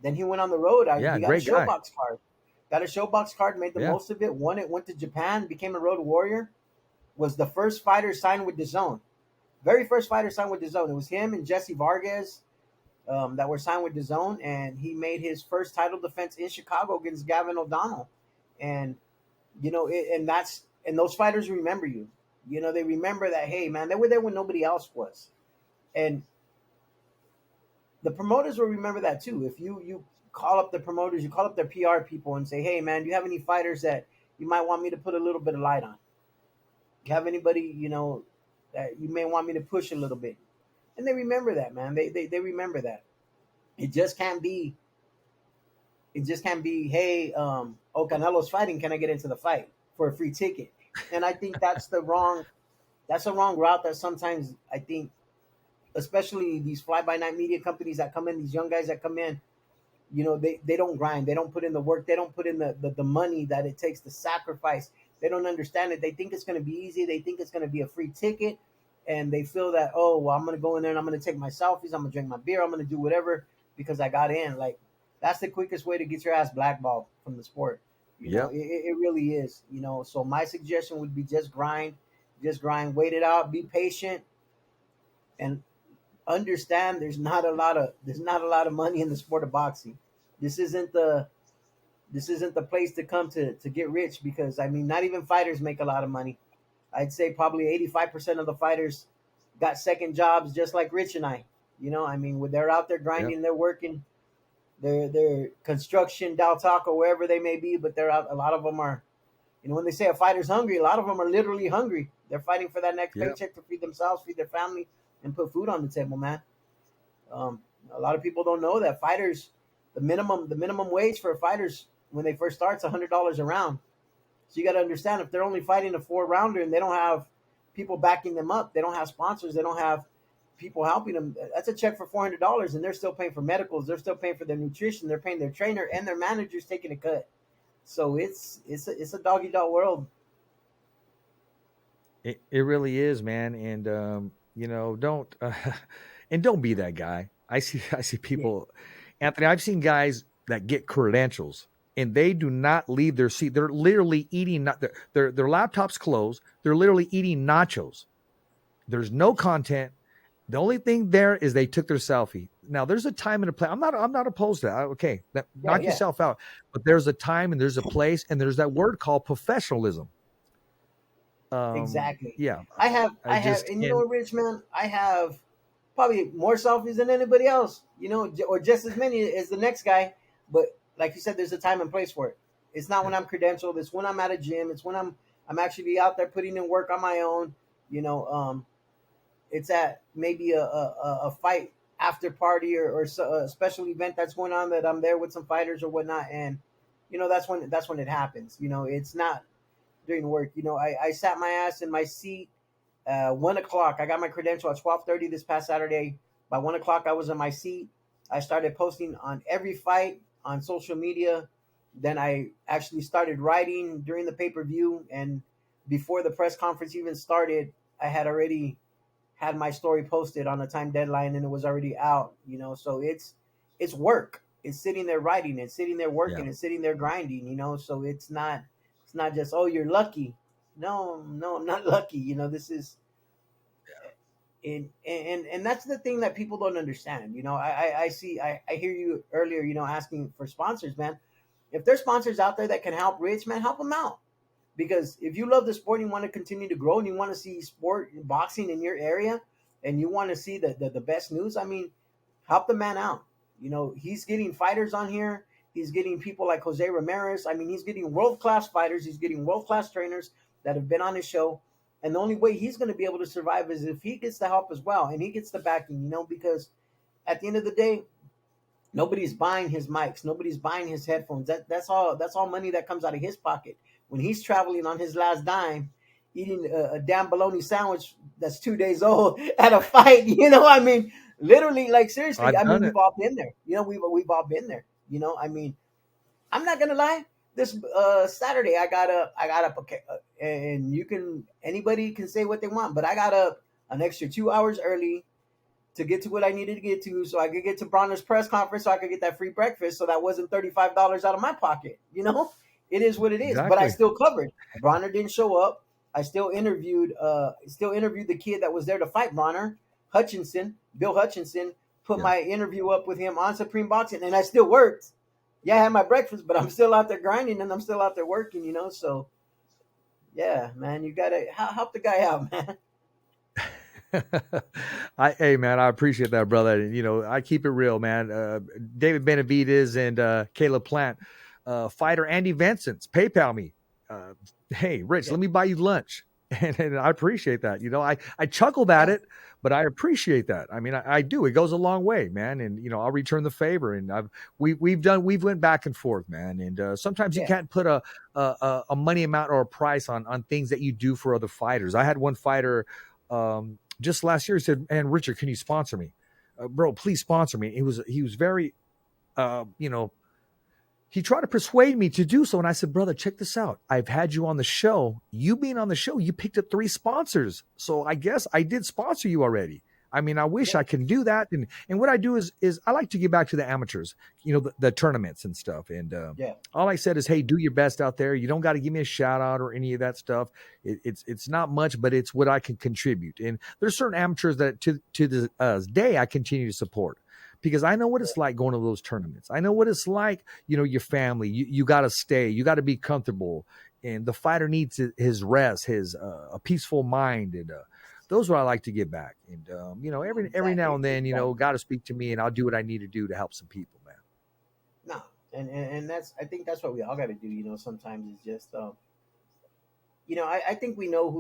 Then he went on the road. Yeah, He got a great guy. showbox card. Got a showbox card, made the Yeah. most of it, won it, went to Japan, became a road warrior, was the first fighter signed with DAZN. Very first fighter signed with DAZN. It was him and Jesse Vargas that were signed with DAZN, and he made his first title defense in Chicago against Gavin O'Donnell. And and those fighters remember you. They remember that, hey, man, they were there when nobody else was. And the promoters will remember that too. If you call up the promoters, you call up their PR people and say, hey, man, do you have any fighters that you might want me to put a little bit of light on? Do you have anybody, that you may want me to push a little bit? And they remember that, man. They remember that. It just can't be, hey, Canelo's fighting, can I get into the fight for a free ticket? And I think that's the wrong route that sometimes, I think, especially these fly-by-night media companies that come in, these young guys that come in, they don't grind. They don't put in the work. They don't put in the money that it takes to sacrifice. They don't understand it. They think it's going to be easy. They think it's going to be a free ticket. And they feel that, oh, well, I'm going to go in there and I'm going to take my selfies. I'm going to drink my beer. I'm going to do whatever because I got in. Like, that's the quickest way to get your ass blackballed from the sport. It really is. So my suggestion would be just grind, wait it out, be patient, and understand there's not a lot of money in the sport of boxing. This isn't the place to come to get rich, because I mean, not even fighters make a lot of money. I'd say probably 85% of the fighters got second jobs, just like Rich and I. I mean, when they're out there grinding, Yep. they're working, they're construction, Dow Taco, wherever they may be, but they're out. A lot of them are You know, when they say a fighter's hungry, a lot of them are literally hungry. They're fighting for that next Yep. paycheck to feed themselves, feed their family, and put food on the table, man. Um, a lot of people don't know that fighters, the minimum wage for fighters when they first start is $100 a round. So you got to understand, if they're only fighting a 4-rounder and they don't have people backing them up, they don't have sponsors, they don't have people helping them. That's a check for $400, and they're still paying for medicals, they're still paying for their nutrition, they're paying their trainer, and their manager's taking a cut. So it's a dog eat dog world. It really is, man. And don't and don't be that guy. I see people, Anthony. I've seen guys that get credentials and they do not leave their seat. They're literally eating their laptops closed. They're literally eating nachos. There's no content. The only thing there is they took their selfie. Now there's a time and a place. I'm not opposed to that. Okay, knock yourself out. But there's a time and there's a place and there's that word called professionalism. Exactly. Yeah. I have, and you know, Rich, man, I have probably more selfies than anybody else, you know, or just as many as the next guy. But like you said, there's a time and place for it. It's not when I'm credentialed. It's when I'm at a gym. It's when I'm actually out there putting in work on my own. You know, it's at maybe a fight after party or a special event that's going on that I'm there with some fighters or whatnot. And, you know, that's when it happens. You know, it's not during work. You know, I sat my ass in my seat 1 o'clock. I got my credential at 12:30 this past Saturday. By 1 o'clock, I was in my seat. I started posting on every fight on social media. Then I actually started writing during the pay-per-view. And before the press conference even started, I had already had my story posted on a time deadline and it was already out, you know. So it's work. It's sitting there writing, it's sitting there working, it's sitting there grinding, you know. So it's not just, oh, you're lucky. No, I'm not lucky. You know, this is and that's the thing that people don't understand. You know, I hear you earlier, you know, asking for sponsors, man. If there's sponsors out there that can help Rich, man, help them out. Because if you love the sport and you want to continue to grow and you want to see sport boxing in your area and you want to see the best news, I mean, help the man out. You know, he's getting fighters on here. He's getting people like Jose Ramirez. I mean, he's getting world-class fighters. He's getting world-class trainers that have been on his show. And the only way he's going to be able to survive is if he gets the help as well and he gets the backing, you know, because at the end of the day, nobody's buying his mics. Nobody's buying his headphones. That's all money that comes out of his pocket. When he's traveling on his last dime, eating a damn bologna sandwich that's 2 days old at a fight, you know, I mean, literally, like, seriously, we've all been there. You know, we've all been there. You know, I mean, I'm not gonna lie. This Saturday, I got up, and anybody can say what they want, but I got up an extra 2 hours early to get to what I needed to get to, so I could get to Bronner's press conference, so I could get that free breakfast, so that wasn't $35 out of my pocket. You know, it is what it is. Exactly. But I still covered. Bronner didn't show up. I still interviewed the kid that was there to fight Bronner, Bill Hutchinson. Put my interview up with him on Supreme Boxing, and I still worked. Yeah, I had my breakfast, but I'm still out there grinding, and I'm still out there working, you know. So, yeah, man, you gotta help the guy out, man. Hey, man, I appreciate that, brother. You know, I keep it real, man. David Benavides and Caleb Plant, fighter Andy Vincent's PayPal me. Hey, Rich, let me buy you lunch. And I appreciate that. You know, I chuckled at it, but I appreciate that. I mean, I do. It goes a long way, man. And, you know, I'll return the favor. And we've went back and forth, man. And sometimes you can't put a money amount or a price on things that you do for other fighters. I had one fighter just last year. He said, "Man, Richard, can you sponsor me? Bro, please sponsor me." He was very, you know, he tried to persuade me to do so. And I said, "Brother, check this out. I've had you on the show. You being on the show, you picked up 3 sponsors. So I guess I did sponsor you already. I mean, I wish I can do that." And what I do is I like to give back to the amateurs, you know, the tournaments and stuff. And all I said is, hey, do your best out there. You don't got to give me a shout out or any of that stuff. It's not much, but it's what I can contribute. And there's certain amateurs that to this day I continue to support. Because I know what it's like going to those tournaments. I know what it's like, you know, your family. You got to stay. You got to be comfortable. And the fighter needs his rest, a peaceful mind. And those are what I like to give back. And, you know, every now and then, you know, got to speak to me and I'll do what I need to do to help some people, man. No, and I think that's what we all got to do. You know, sometimes it's just I think we know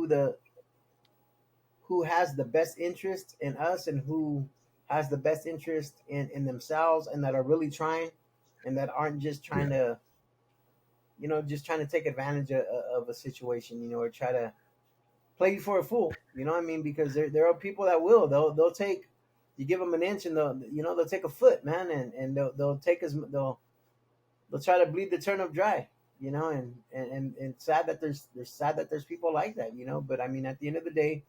who has the best interest in us and who has the best interest in themselves and that are really trying and that aren't just Yeah. trying to, just trying to take advantage of a situation, or try to play you for a fool. You know what I mean? Because there are people that will. They'll take, you give them an inch and they'll take a foot, man, and they'll take as they'll try to bleed the turnip dry. And sad that there's people like that. But I mean, at the end of the day,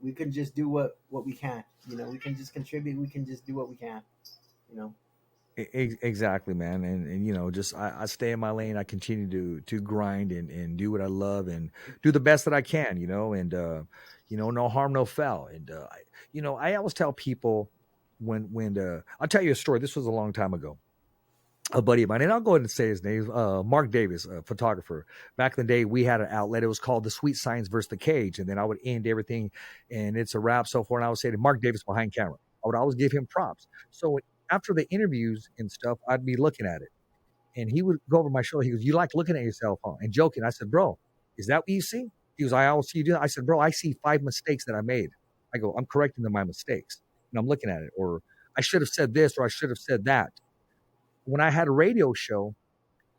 we can just do what we can. We can just contribute. We can just do what we can. You know. Exactly, man. And just I stay in my lane. I continue to grind and do what I love and do the best that I can, and no harm, no foul. And I always tell people when I'll tell you a story. This was a long time ago. A buddy of mine, and I'll go ahead and say his name, Mark Davis, a photographer. Back in the day, we had an outlet. It was called The Sweet Science versus the Cage. And then I would end everything, and it's a wrap, so forth. And I would say to Mark Davis behind camera, I would always give him props. So after the interviews and stuff, I'd be looking at it. And he would go over my shoulder. He goes, "You like looking at yourself, huh?" And joking. I said, "Bro, is that what you see?" He goes, "I always see you do that." I said, "Bro, I see 5 mistakes that I made." I go, "I'm correcting my mistakes. And I'm looking at it. Or I should have said this, or I should have said that." When I had a radio show,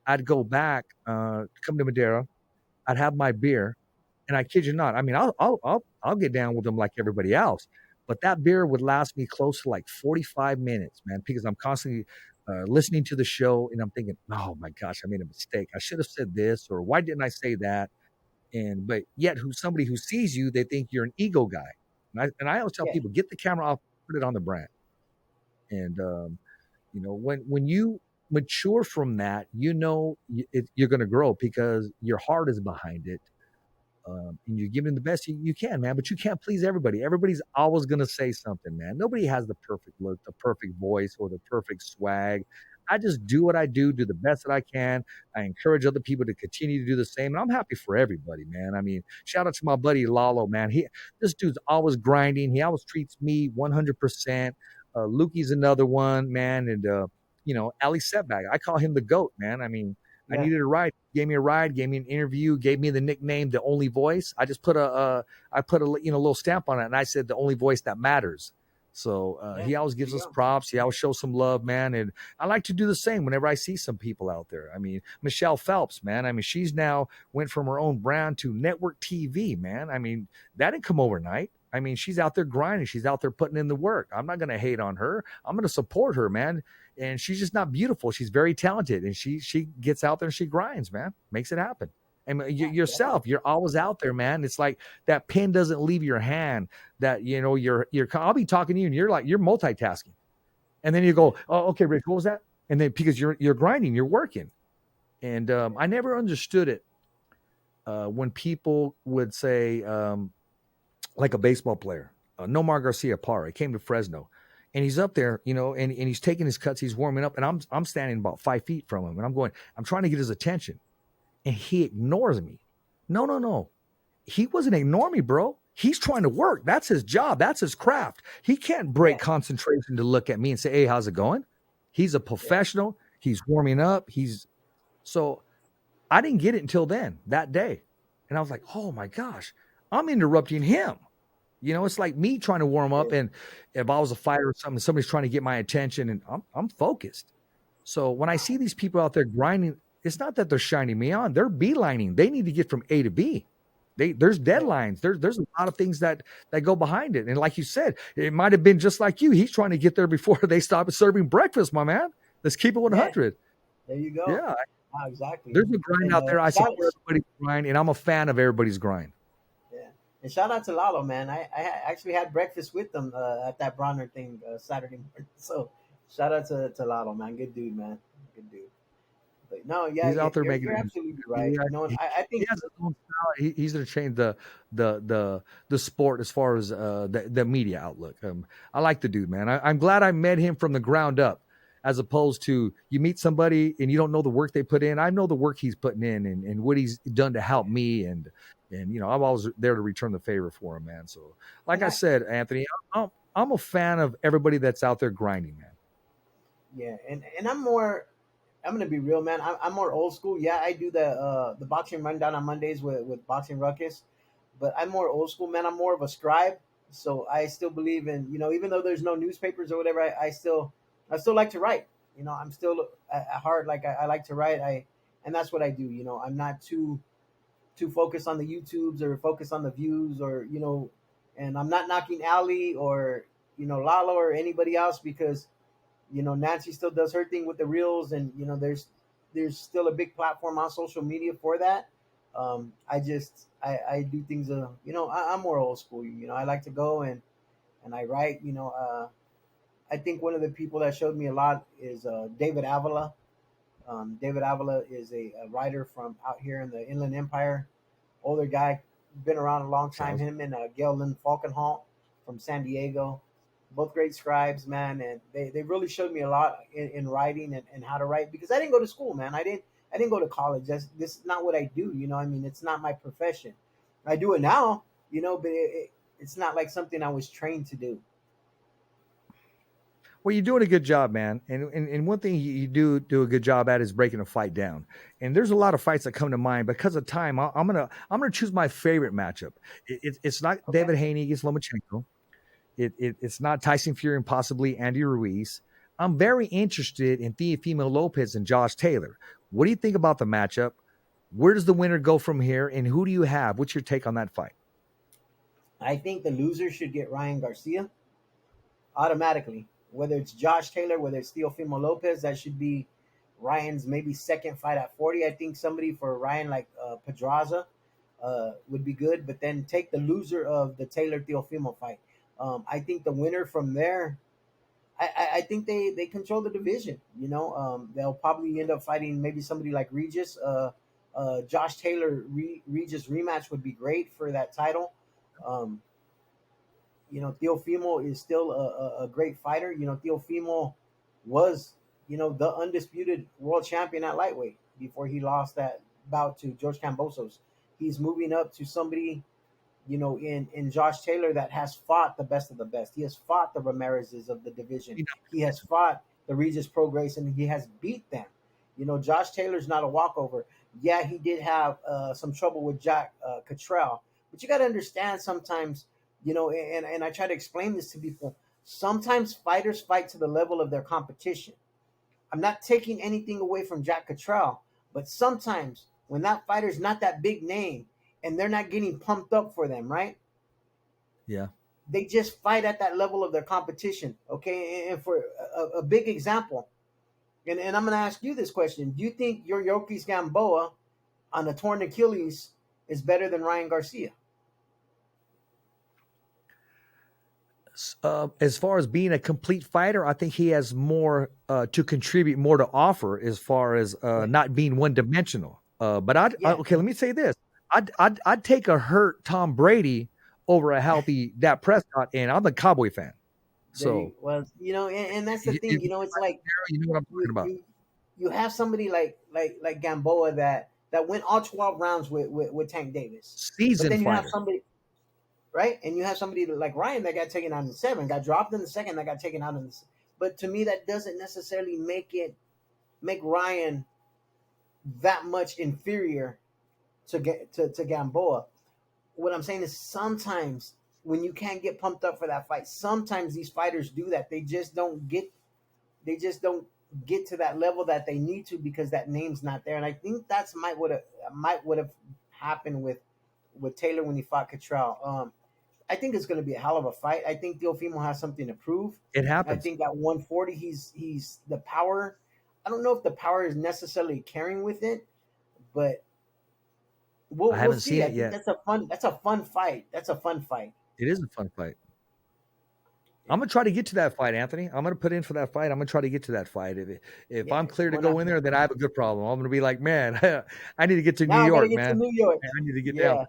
I'd go back, come to Madera. I'd have my beer, and I kid you not. I mean, I'll get down with them like everybody else, but that beer would last me close to like 45 minutes, man, because I'm constantly listening to the show, and I'm thinking, "Oh my gosh, I made a mistake. I should have said this, or why didn't I say that?" But yet, somebody who sees you, they think you're an ego guy. And I always tell Yeah. people, get the camera off, put it on the brand, and when you mature from that, you're going to grow because your heart is behind it, and you're giving the best you can, man. But you can't please everybody. Everybody's always going to say something, man. Nobody has the perfect look, the perfect voice, or the perfect swag. I just do what I do the best that I can. I encourage other people to continue to do the same, and I'm happy for everybody, man. I mean, shout out to my buddy Lalo, man. This dude's always grinding. He always treats me 100%. Lukey's another one, man, and Ali Setback. I call him the GOAT, man. I mean, I Yeah. needed a ride. He gave me a ride, gave me an interview, gave me the nickname, the only voice. I just put a little stamp on it, and I said the only voice that matters. So he always gives us props. He always shows some love, man. And I like to do the same whenever I see some people out there. I mean, Michelle Phelps, man. I mean, she's now went from her own brand to network TV, man. I mean, that didn't come overnight. I mean, she's out there grinding. She's out there putting in the work. I'm not going to hate on her. I'm going to support her, man. And she's just not beautiful. She's very talented, and she gets out there and she grinds, man. Makes it happen. And yourself, you're always out there, man. It's like that pen doesn't leave your hand. That I'll be talking to you, and you're multitasking, and then you go, "Oh, okay, Rick, what was that?" And then because you're grinding, you're working, and I never understood it when people would say, like a baseball player, Nomar Garcia Parra, came to Fresno, and he's up there, and he's taking his cuts, he's warming up, and I'm standing about 5 feet from him, and I'm trying to get his attention. And he ignores me. No. He wasn't ignoring me, bro. He's trying to work. That's his job. That's his craft. He can't break concentration to look at me and say, "Hey, how's it going?" He's a professional. He's warming up. So I didn't get it until that day. And I was like, "Oh my gosh, I'm interrupting him." It's like me trying to warm up. And if I was a fighter or something, somebody's trying to get my attention, and I'm focused. So when I see these people out there grinding, it's not that they're shining me on. They're beelining. They need to get from A to B. There's deadlines. There's a lot of things that go behind it. And like you said, it might have been just like you. He's trying to get there before they stop serving breakfast, my man. Let's keep it 100. There you go. Yeah. Exactly. There's a grind out there. I support everybody's grind, and I'm a fan of everybody's grind. Yeah. And shout out to Lalo, man. I actually had breakfast with them at that Bronner thing Saturday morning. So shout out to Lalo, man. Good dude, man. Good dude. But no, yeah, he's out there making. You're absolutely right. I think he has his own style. He's going to change the sport as far as the media outlook. I like the dude, man. I'm glad I met him from the ground up, as opposed to you meet somebody and you don't know the work they put in. I know the work he's putting in and what he's done to help me, and I'm always there to return the favor for him, man. So, like I said, Anthony, I'm a fan of everybody that's out there grinding, man. Yeah, and I'm more. I'm gonna be real, man. I'm more old school. Yeah, I do the boxing rundown on Mondays with Boxing Ruckus, but I'm more old school, man. I'm more of a scribe, so I still believe in, even though there's no newspapers or whatever, I still like to write. I'm still at heart, like I like to write. And that's what I do. I'm not too focused on the YouTubes or focused on the views, or and I'm not knocking Ali or Lalo or anybody else, because Nancy still does her thing with the reels, and there's still a big platform on social media for that. I do things. I'm more old school. I like to go and I write. I think one of the people that showed me a lot is David Avila. David Avila is a writer from out here in the Inland Empire. Older guy, been around a long time. Him and Gail Lynn Falkenhalt from San Diego, both great scribes, man. And they really showed me a lot in writing and how to write, because I didn't go to school, man. I didn't go to college. This is not what I do. It's not my profession. I do it now, but it's not like something I was trained to do. Well, you're doing a good job, man. And one thing you do a good job at is breaking a fight down. And there's a lot of fights that come to mind. Because of time, I'm gonna choose my favorite matchup. It's not David Haney against Lomachenko. It's not Tyson Fury and possibly Andy Ruiz. I'm very interested in Teofimo Lopez and Josh Taylor. What do you think about the matchup? Where does the winner go from here? And who do you have? What's your take on that fight? I think the loser should get Ryan Garcia automatically. Whether it's Josh Taylor, whether it's Teofimo Lopez, that should be Ryan's maybe second fight at 40. I think somebody for Ryan like Pedraza would be good, but then take the loser of the Taylor Teofimo fight. I think the winner from there, I think they control the division. They'll probably end up fighting maybe somebody like Regis. Josh Taylor Regis rematch would be great for that title. Teofimo is still a great fighter. Teofimo was, the undisputed world champion at lightweight before he lost that bout to George Kambosos. He's moving up to somebody, in Josh Taylor that has fought the best of the best. He has fought the Ramirez's of the division. He has fought the Regis Prograis, and he has beat them. Josh Taylor's not a walkover. Yeah, he did have some trouble with Jack Cottrell, but you got to understand sometimes, and I try to explain this to people. Sometimes fighters fight to the level of their competition. I'm not taking anything away from Jack Cottrell, but sometimes when that fighter's not that big name and they're not getting pumped up for them, right? Yeah. They just fight at that level of their competition, okay? And for a big example, and I'm going to ask you this question. Do you think Yuriorkis Gamboa on a torn Achilles is better than Ryan Garcia? As far as being a complete fighter, I think he has more to contribute, more to offer as far as not being one dimensional. But okay, let me say this: I'd take a hurt Tom Brady over a healthy Dak Prescott, and I'm a Cowboy fan. So and that's the thing. It's like you know what I'm talking about. You have somebody like Gamboa that went all 12 rounds with Tank Davis. Seasoned but then you fighter. have somebody. Right, and you have somebody like Ryan that got taken out in the 7, got dropped in the 2nd, that got taken out in the. But to me, that doesn't necessarily make Ryan that much inferior to Gamboa. What I'm saying is sometimes when you can't get pumped up for that fight, sometimes these fighters do that. They just don't get to that level that they need to, because that name's not there. And I think that's might would have happened with Taylor when he fought Cottrell. I think it's going to be a hell of a fight. I think Teofimo has something to prove. It happens. I think at 140, he's the power. I don't know if the power is necessarily carrying with it, but we'll haven't see. seen I it think yet. That's a fun fight. That's a fun fight. It is a fun fight. I'm gonna try to get to that fight, Anthony. I'm gonna put in for that fight. I'm gonna try to get to that fight. If I'm clear to go in there, then I have a good problem. I'm gonna be like, man, I need to get to New York, man. To New York. I need to get down.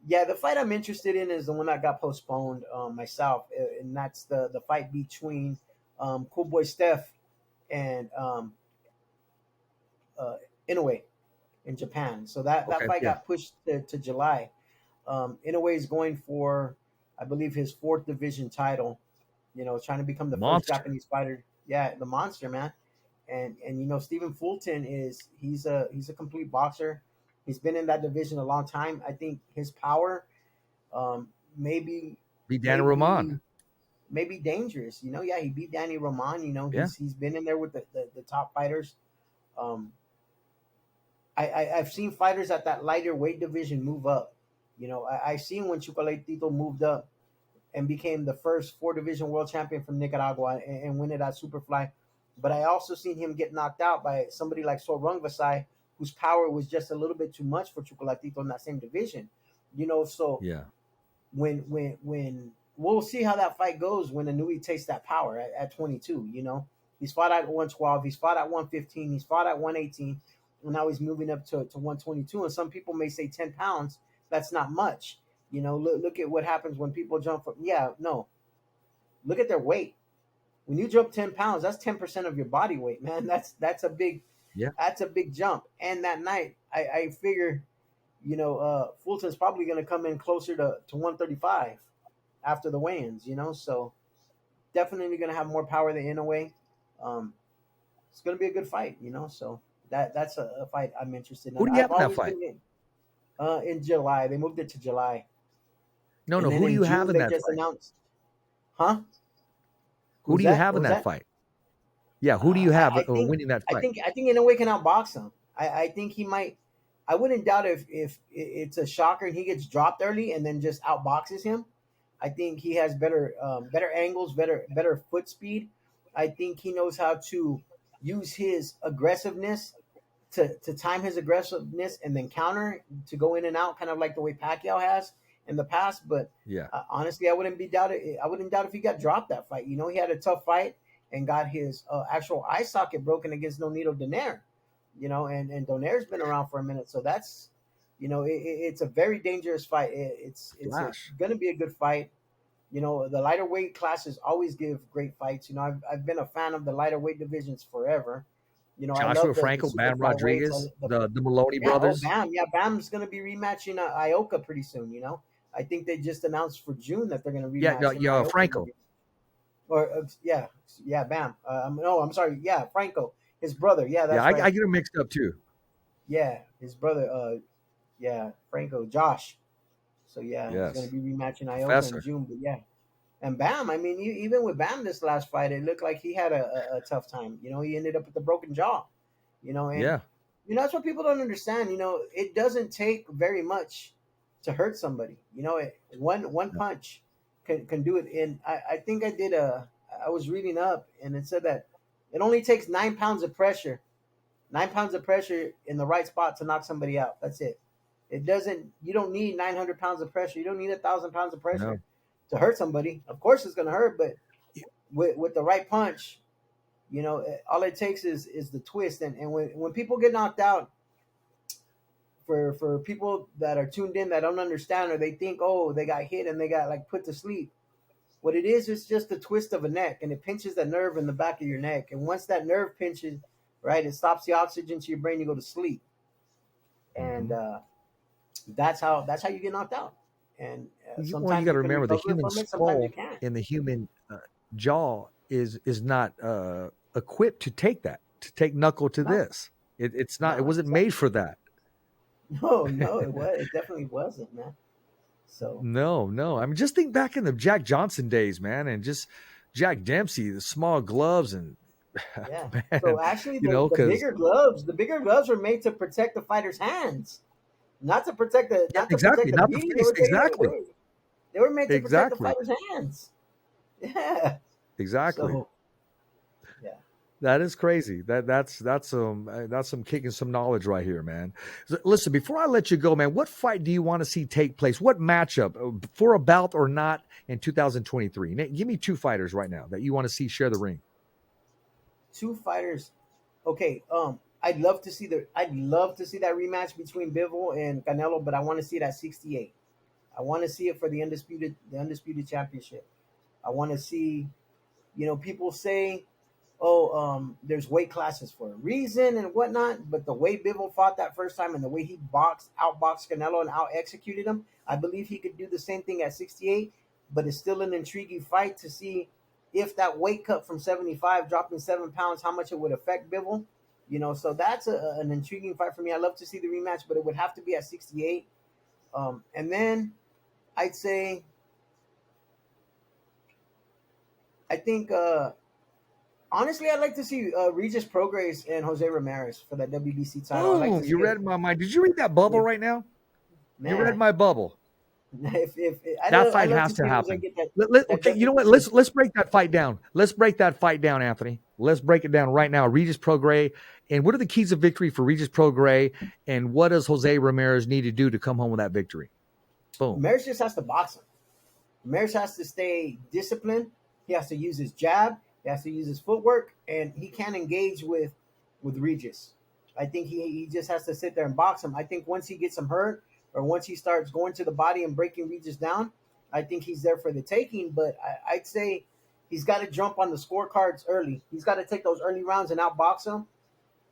Yeah, the fight I'm interested in is the one that got postponed myself, and that's the fight between Cool Boy Steph and Inoue in Japan. So that fight got pushed to July. Inoue is going for, I believe, his 4th division title. Trying to become the first Japanese fighter. Yeah, the monster, man. And Stephen Fulton he's a complete boxer. He's been in that division a long time. I think his power, maybe Beat Danny maybe Roman. maybe dangerous. Yeah, he beat Danny Roman. Yeah. He's been in there with the top fighters. Um, I've seen fighters at that lighter weight division move up. I've seen when Chocolatito moved up and became the first 4 division world champion from Nicaragua and win it at Superfly. But I also seen him get knocked out by somebody like Phagnasay, whose power was just a little bit too much for Chocolatito in that same division. So Yeah. when we'll see how that fight goes when Inui takes that power at 22. He's fought at 112, he's fought at 115, he's fought at 118, and now he's moving up to 122. And some people may say 10 pounds, that's not much. Look at what happens when people jump from. Yeah, no. Look at their weight. When you jump 10 pounds, that's 10% of your body weight, man. That's a big Yeah. that's a big jump. And that night, I figure, Fulton's probably going to come in closer to 135 after the weigh-ins. So definitely going to have more power than Inoue. It's going to be a good fight. So that's a fight I'm interested in. Who do you have in that fight? In July. They moved it to July. No. And then Who do you June, have in they that just fight? announced. Huh? Who Who's do you that? have in Who's that that? fight? Yeah. Who do you have I think winning that I fight? think I think Inoue can outbox him. I think he might. I wouldn't doubt if it's a shocker and he gets dropped early and then just outboxes him. I think he has better angles, better foot speed. I think he knows how to use his aggressiveness to time his aggressiveness and then counter to go in and out, kind of like the way Pacquiao has in the past. But Yeah. honestly, I wouldn't doubt if he got dropped that fight. He had a tough fight and got his actual eye socket broken against Nonito Donaire. And Donaire's been around for a minute, so that's it's a very dangerous fight. It's Flash. going to be a good fight. The lighter weight classes always give great fights. I've been a fan of the lighter weight divisions forever. I Joshua love the Franco, super Bam flyweights. Rodriguez, the Maloney Yeah, brothers. Bam. Yeah, Bam's going to be rematching Ioka pretty soon. I think they just announced for June that they're going to rematch. Yeah, him and yeah, Ioka. Franco. Or yeah, Bam. No, I'm sorry. Yeah, Franco, his brother. Yeah, that's right. I get them mixed up too. Yeah, his brother. Yeah, Franco, Josh. So yeah, Yes. he's going to be rematching Ioka Professor. in June. But yeah, and Bam. I mean, even with Bam this last fight, it looked like he had a tough time. He ended up with a broken jaw. And Yeah. that's what people don't understand. It doesn't take very much to hurt somebody. One punch can do it. And I think I was reading up and it said that it only takes 9 pounds of pressure. 9 pounds of pressure in the right spot to knock somebody out. That's it. You don't need 900 pounds of pressure. You don't need 1,000 pounds of pressure to hurt somebody. Of course it's going to hurt, but with the right punch, all it takes is the twist. And when people get knocked out, for people that are tuned in that don't understand, or they think, oh, they got hit and they got like put to sleep. What it is just the twist of a neck, and it pinches that nerve in the back of your neck. And once that nerve pinches, right, it stops the oxygen to your brain. You go to sleep, and that's how you get knocked out. And sometimes you got to remember the recover human from it, sometimes skull you can't. and the human jaw is not equipped to take knuckle to this. It's not. No, It wasn't exactly. made for that. No, it definitely wasn't, man. So No. I mean, just think back in the Jack Johnson days, man, and just Jack Dempsey, the small gloves, and yeah. man, So actually, the 'cause- bigger gloves were made to protect the fighter's hands, not to protect the exactly, not the beating. face, exactly. They were made to protect the Exactly. fighter's hands. Yeah. exactly. So, yeah. That is crazy. That's some kicking some knowledge right here, man. So, listen, before I let you go, man, what fight do you want to see take place? What matchup for a bout or not in 2023? Give me 2 fighters right now that you want to see share the ring. 2 fighters. Okay. I'd love to see that rematch between Bivol and Canelo, but I want to see it at 68. I want to see it for the undisputed championship. I want to see, people say, there's weight classes for a reason and whatnot, but the way Bivol fought that first time and the way he outboxed Canelo and out-executed him, I believe he could do the same thing at 68, but it's still an intriguing fight to see if that weight cut from 75 dropping 7 pounds, how much it would affect Bivol. So that's an intriguing fight for me. I'd love to see the rematch, but it would have to be at 68. And then I'd say, I think, honestly, I'd like to see Regis Prograis and Jose Ramirez for that WBC title. I'd like Oh, to you see read my mind. Did you read that bubble right now? man. You read my bubble. If That fight has to happen. Okay, you know what? Let's break that fight down. Let's break that fight down, Anthony. Let's break it down right now. Regis Prograis, and what are the keys of victory for Regis Prograis, and what does Jose Ramirez need to do to come home with that victory? Boom. Ramirez just has to box him. Ramirez has to stay disciplined. He has to use his jab. He has to use his footwork, and he can't engage with Regis. I think he just has to sit there and box him. I think once he gets him hurt, or once he starts going to the body and breaking Regis down, I think he's there for the taking. But I'd say he's got to jump on the scorecards early. He's got to take those early rounds and outbox him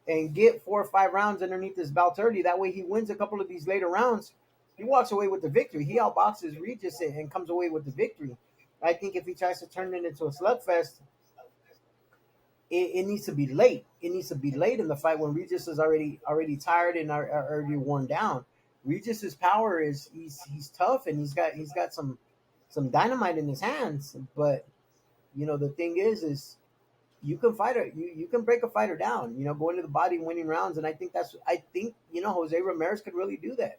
and get 4 or 5 rounds underneath his belt early. That way he wins a couple of these later rounds. He walks away with the victory. He outboxes Regis and comes away with the victory. I think if he tries to turn it into a slugfest, it needs to be late. It needs to be late in the fight when Regis is already tired and already worn down. Regis's power is he's tough, and he's got some dynamite in his hands. But the thing is you can you can break a fighter down. Going to the body, winning rounds, and I think Jose Ramirez could really do that.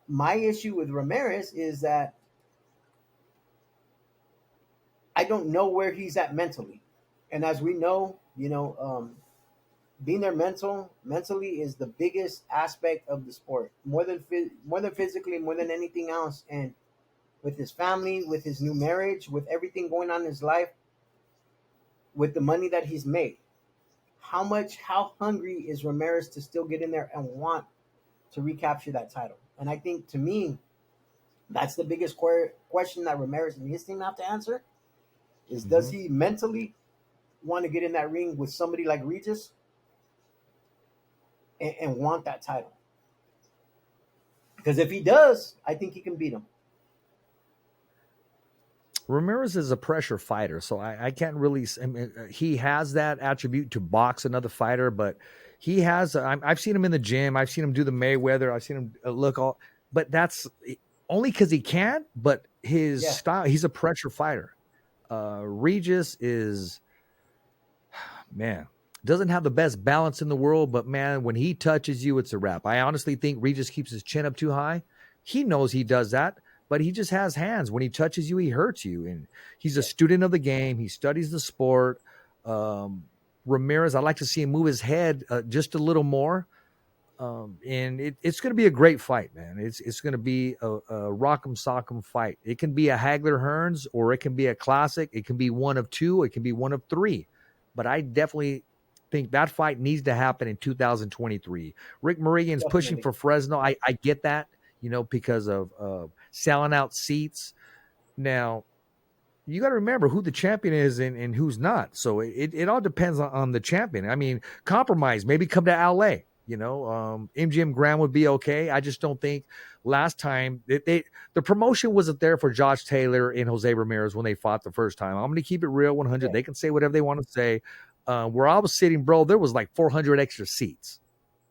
My issue with Ramirez is that I don't know where he's at mentally, and as we know, being there mentally is the biggest aspect of the sport, more than physically, more than anything else. And with his family, with his new marriage, with everything going on in his life, with the money that he's made, how hungry is Ramirez to still get in there and want to recapture that title? And I think, to me, that's the biggest question that Ramirez and his team have to answer is, does he mentally want to get in that ring with somebody like Regis and want that title? Because if he does, I think he can beat him. Ramirez is a pressure fighter, so I can't really. He has that attribute to box another fighter, but he has. I've seen him in the gym. I've seen him do the Mayweather. I've seen him look all, but that's only because he can. But his style, he's a pressure fighter. Regis is, man, doesn't have the best balance in the world, but man, when he touches you, it's a wrap. I honestly think Regis keeps his chin up too high. He knows he does that, but he just has hands. When he touches you, he hurts you. And he's a student of the game. He studies the sport. Ramirez, I'd like to see him move his head just a little more. And it's going to be a great fight, man. It's going to be a rock'em sock'em fight. It can be a Hagler Hearns, or it can be a classic. It can be one of two. It can be one of three. But I definitely think that fight needs to happen in 2023. Rick Morigan's pushing for Fresno. I get that, because of selling out seats. Now, you got to remember who the champion is and who's not. So it all depends on the champion. I mean, compromise, maybe come to LA. MGM Grand would be okay. I just don't think last time the promotion wasn't there for Josh Taylor and Jose Ramirez when they fought the first time. I'm going to keep it real 100. Yeah. They can say whatever they want to say. Where I was sitting, bro, there was like 400 extra seats.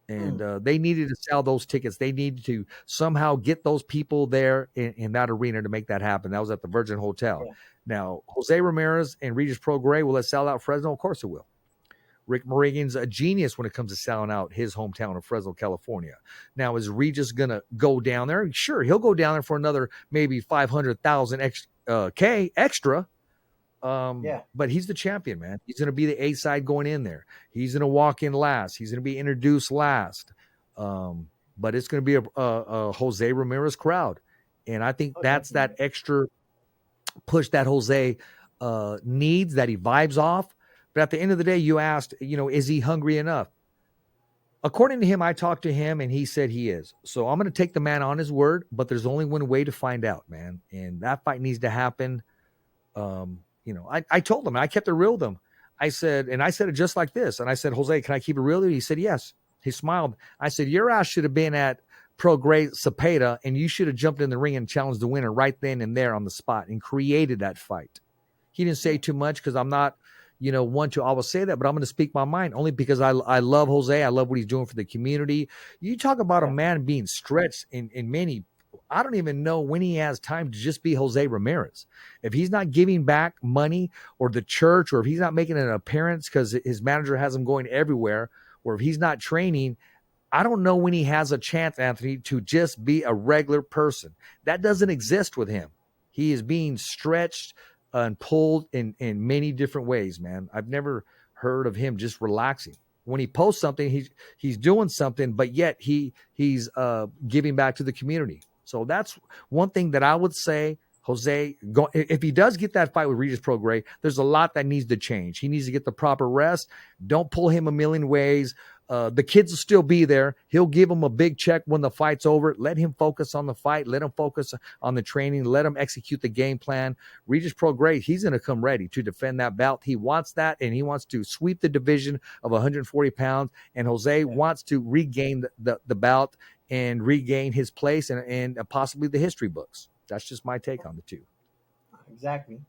And they needed to sell those tickets. They needed to somehow get those people there in that arena to make that happen. That was at the Virgin Hotel. Yeah. Now, Jose Ramirez and Regis Prograis, will it sell out Fresno? Of course it will. Rick Morigan's a genius when it comes to selling out his hometown of Fresno, California. Now, is Regis going to go down there? Sure, he'll go down there for another maybe 500,000 extra. But he's the champion, man. He's going to be the A side going in there. He's going to walk in last. He's going to be introduced last. But it's going to be a Jose Ramirez crowd. And I think that's that extra push that Jose needs, that he vibes off. But at the end of the day, you asked, is he hungry enough? According to him, I talked to him and he said he is. So I'm going to take the man on his word, but there's only one way to find out, man. And that fight needs to happen. I told him, I kept it real with him. I said it just like this. And I said, Jose, can I keep it real with you? He said, yes. He smiled. I said, your ass should have been at Prograis Cepeda, and you should have jumped in the ring and challenged the winner right then and there on the spot and created that fight. He didn't say too much because I'm not, one to always say that, but I'm going to speak my mind only because I love Jose. I love what he's doing for the community. You talk about a man being stretched in many. I don't even know when he has time to just be Jose Ramirez. If he's not giving back money or the church, or if he's not making an appearance because his manager has him going everywhere, or if he's not training, I don't know when he has a chance, Anthony, to just be a regular person. That doesn't exist with him. He is being stretched and pulled in many different ways, man. I've never heard of him just relaxing. When he posts something, he's doing something, but yet he's giving back to the community. So that's one thing that I would say, Jose, if he does get that fight with Regis Prograis, there's a lot that needs to change. He needs to get the proper rest. Don't pull him a million ways. The kids will still be there. He'll give him a big check when the fight's over. Let him focus on the fight. Let him focus on the training. Let him execute the game plan. Regis Prograis, he's going to come ready to defend that belt. He wants that, and he wants to sweep the division of 140 pounds. And Jose wants to regain the belt and regain his place and possibly the history books. That's just my take on the two. Exactly.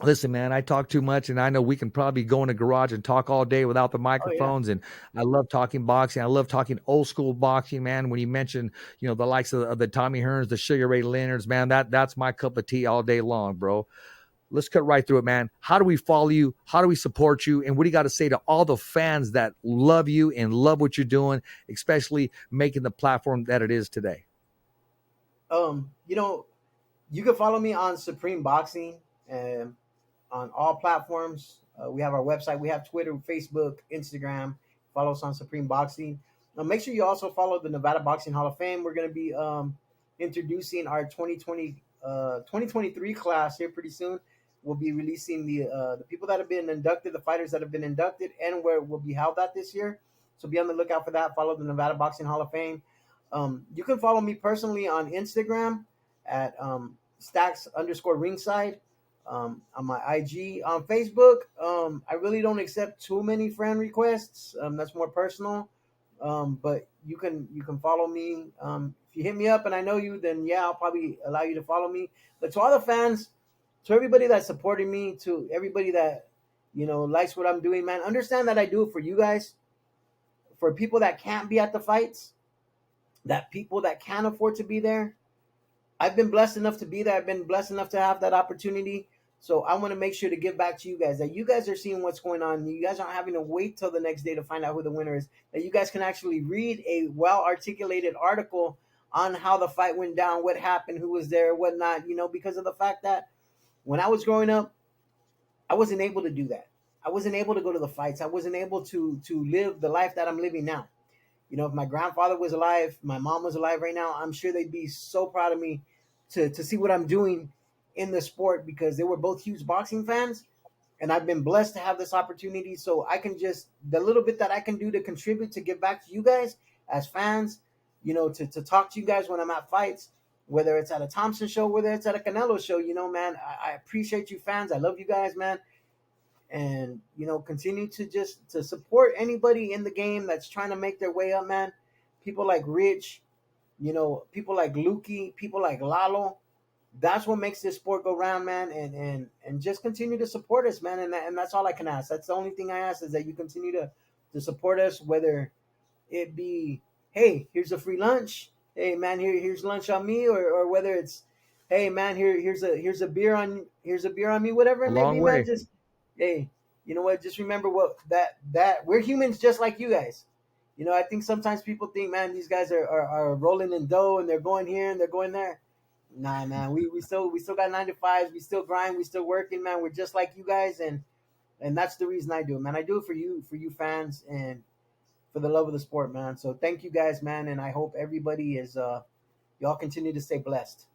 Listen, man, I talk too much, and I know we can probably go in the garage and talk all day without the microphones. And I love talking boxing. I love talking old school boxing, man. When you mention, the likes of the Tommy Hearns, the Sugar Ray Leonards, man, that's my cup of tea all day long, bro. Let's cut right through it, man. How do we follow you? How do we support you? And what do you got to say to all the fans that love you and love what you're doing, especially making the platform that it is today? You can follow me on Supreme Boxing and on all platforms. We have our website. We have Twitter, Facebook, Instagram. Follow us on Supreme Boxing. Make sure you also follow the Nevada Boxing Hall of Fame. We're going to be introducing our 2023 class here pretty soon. We'll be releasing the people that have been inducted, the fighters that have been inducted, and where we'll be held at this year. So be on the lookout for that. Follow the Nevada Boxing Hall of Fame. You can follow me personally on Instagram at Stacks_ringside. On my IG. On Facebook, I really don't accept too many friend requests. That's more personal. But you can follow me. If you hit me up and I know you, then yeah, I'll probably allow you to follow me. But to all the fans, to everybody that's supporting me, to everybody that likes what I'm doing, man, understand that I do it for you guys, for people that can't be at the fights, that people that can't afford to be there. I've been blessed enough to be there. I've been blessed enough to have that opportunity. So I want to make sure to give back to you guys, that you guys are seeing what's going on. You guys aren't having to wait till the next day to find out who the winner is, that you guys can actually read a well-articulated article on how the fight went down, what happened, who was there, what not, because of the fact that when I was growing up, I wasn't able to do that. I wasn't able to go to the fights. I wasn't able to live the life that I'm living now. If my grandfather was alive, my mom was alive right now, I'm sure they'd be so proud of me to see what I'm doing in the sport, because they were both huge boxing fans, and I've been blessed to have this opportunity. So I can just, the little bit that I can do to contribute, to give back to you guys as fans, to talk to you guys when I'm at fights, whether it's at a Thompson show, whether it's at a Canelo show, man, I appreciate you fans. I love you guys, man. And, continue to support anybody in the game that's trying to make their way up, man. People like Rich, people like Lukey, people like Lalo. That's what makes this sport go round, man. And just continue to support us, man. And that's all I can ask. That's the only thing I ask, is that you continue to support us, whether it be, hey, here's a free lunch. Hey, man, here's lunch on me, or whether it's, hey, man, here's a beer on me, whatever it may be, man. Just, hey, you know what? Just remember that we're humans just like you guys. I think sometimes people think, man, these guys are rolling in dough and they're going here and they're going there. Nah, man, we still got 9 to 5s. We still grind. We still working, man. We're just like you guys, and that's the reason I do it, man. I do it for you fans, and for the love of the sport, man. So thank you guys, man, and I hope everybody is y'all continue to stay blessed.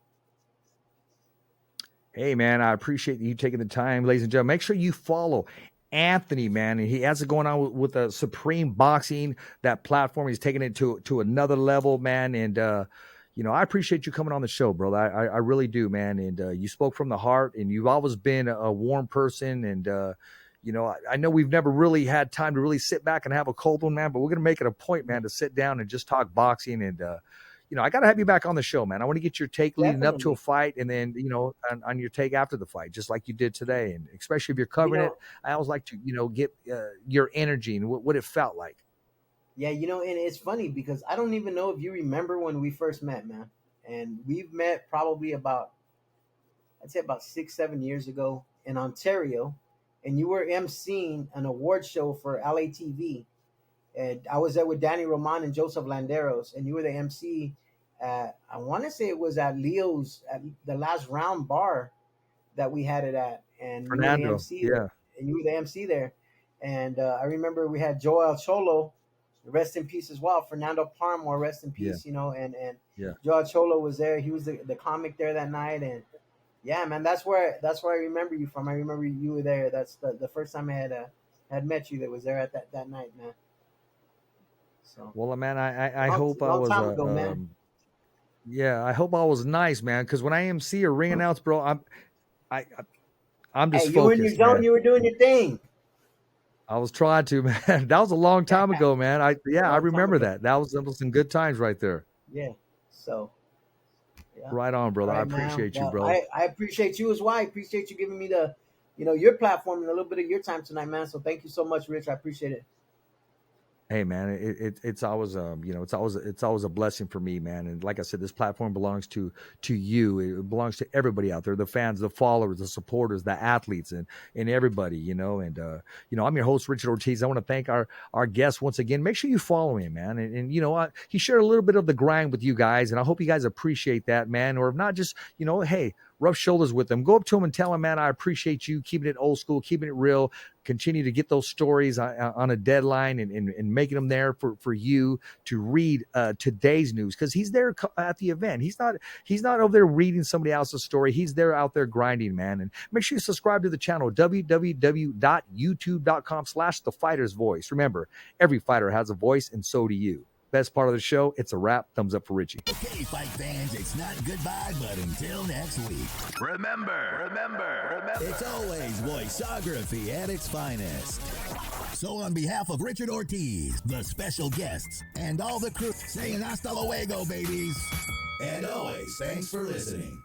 Hey, man, I appreciate you taking the time, ladies and gentlemen. Make sure you follow Anthony, man, and he has it going on with the Supreme Boxing, that platform. He's taking it to another level, man, and I appreciate you coming on the show, bro. I really do, man. And you spoke from the heart, and you've always been a warm person. And, I know we've never really had time to really sit back and have a cold one, man, but we're going to make it a point, man, to sit down and just talk boxing. And, I got to have you back on the show, man. I want to get your take leading up to a Definitely. fight, and then on your take after the fight, just like you did today. And especially if you're You covering it, know, I always like to get your energy and what it felt like. yeah, and it's funny because I don't even know if you remember when we first met, man. And we've met probably I'd say about 6, 7 years ago in Ontario, and you were emceeing an award show for LATV. And I was there with Danny Roman and Joseph Landeros, and you were the MC at, I want to say it was at Leo's, at the last round bar that we had it at, and you were the Fernando, MC there, yeah, and you were the MC there. And I remember we had Joel Cholo, rest in peace as well. Fernando Parmore, rest in yeah, peace, and yeah. Joel Cholo was there. He was the comic there that night, and yeah, man, that's where I remember you from. I remember you were there. That's the first time I had met you. That was there at that night, man. So Well, man, I long, hope I long was time ago, man. yeah, I hope I was nice, man. Because when I MC or ring announce, bro, I I'm Hey, just you were in your focused, zone. man. You were doing your thing. I was trying to, man. That was a long time ago, man. I Long time remember ago. that. That was some good times right there. Yeah. So yeah. Right on, All brother. I right, man. appreciate you, Well, bro. I appreciate you as well. I appreciate you giving me your platform and a little bit of your time tonight, man. So thank you so much, Rich. I appreciate it. Hey, man, it's always it's always a blessing for me, man. And like I said, this platform belongs to you. It belongs to everybody out there, the fans, the followers, the supporters, the athletes, and everybody, And I'm your host, Richard Ortiz. I want to thank our guest once again. Make sure you follow him, man. And he shared a little bit of the grind with you guys, and I hope you guys appreciate that, man. Or if not, just hey, rub shoulders with him. Go up to him and tell him, man, I appreciate you keeping it old school, keeping it real. Continue to get those stories on a deadline and making them there for you to read today's news, because he's there at the event. He's not over there reading somebody else's story. He's there out there grinding, man. And make sure you subscribe to the channel, www.youtube.com/thefightersvoice. Remember, every fighter has a voice, and so do you. Best part of the show, it's a wrap. Thumbs up for Richie. Okay, fight fans, it's not goodbye, but until next week. Remember, It's always voiceography at its finest. So on behalf of Richard Ortiz, the special guests, and all the crew, saying hasta luego, babies. And always, thanks for listening.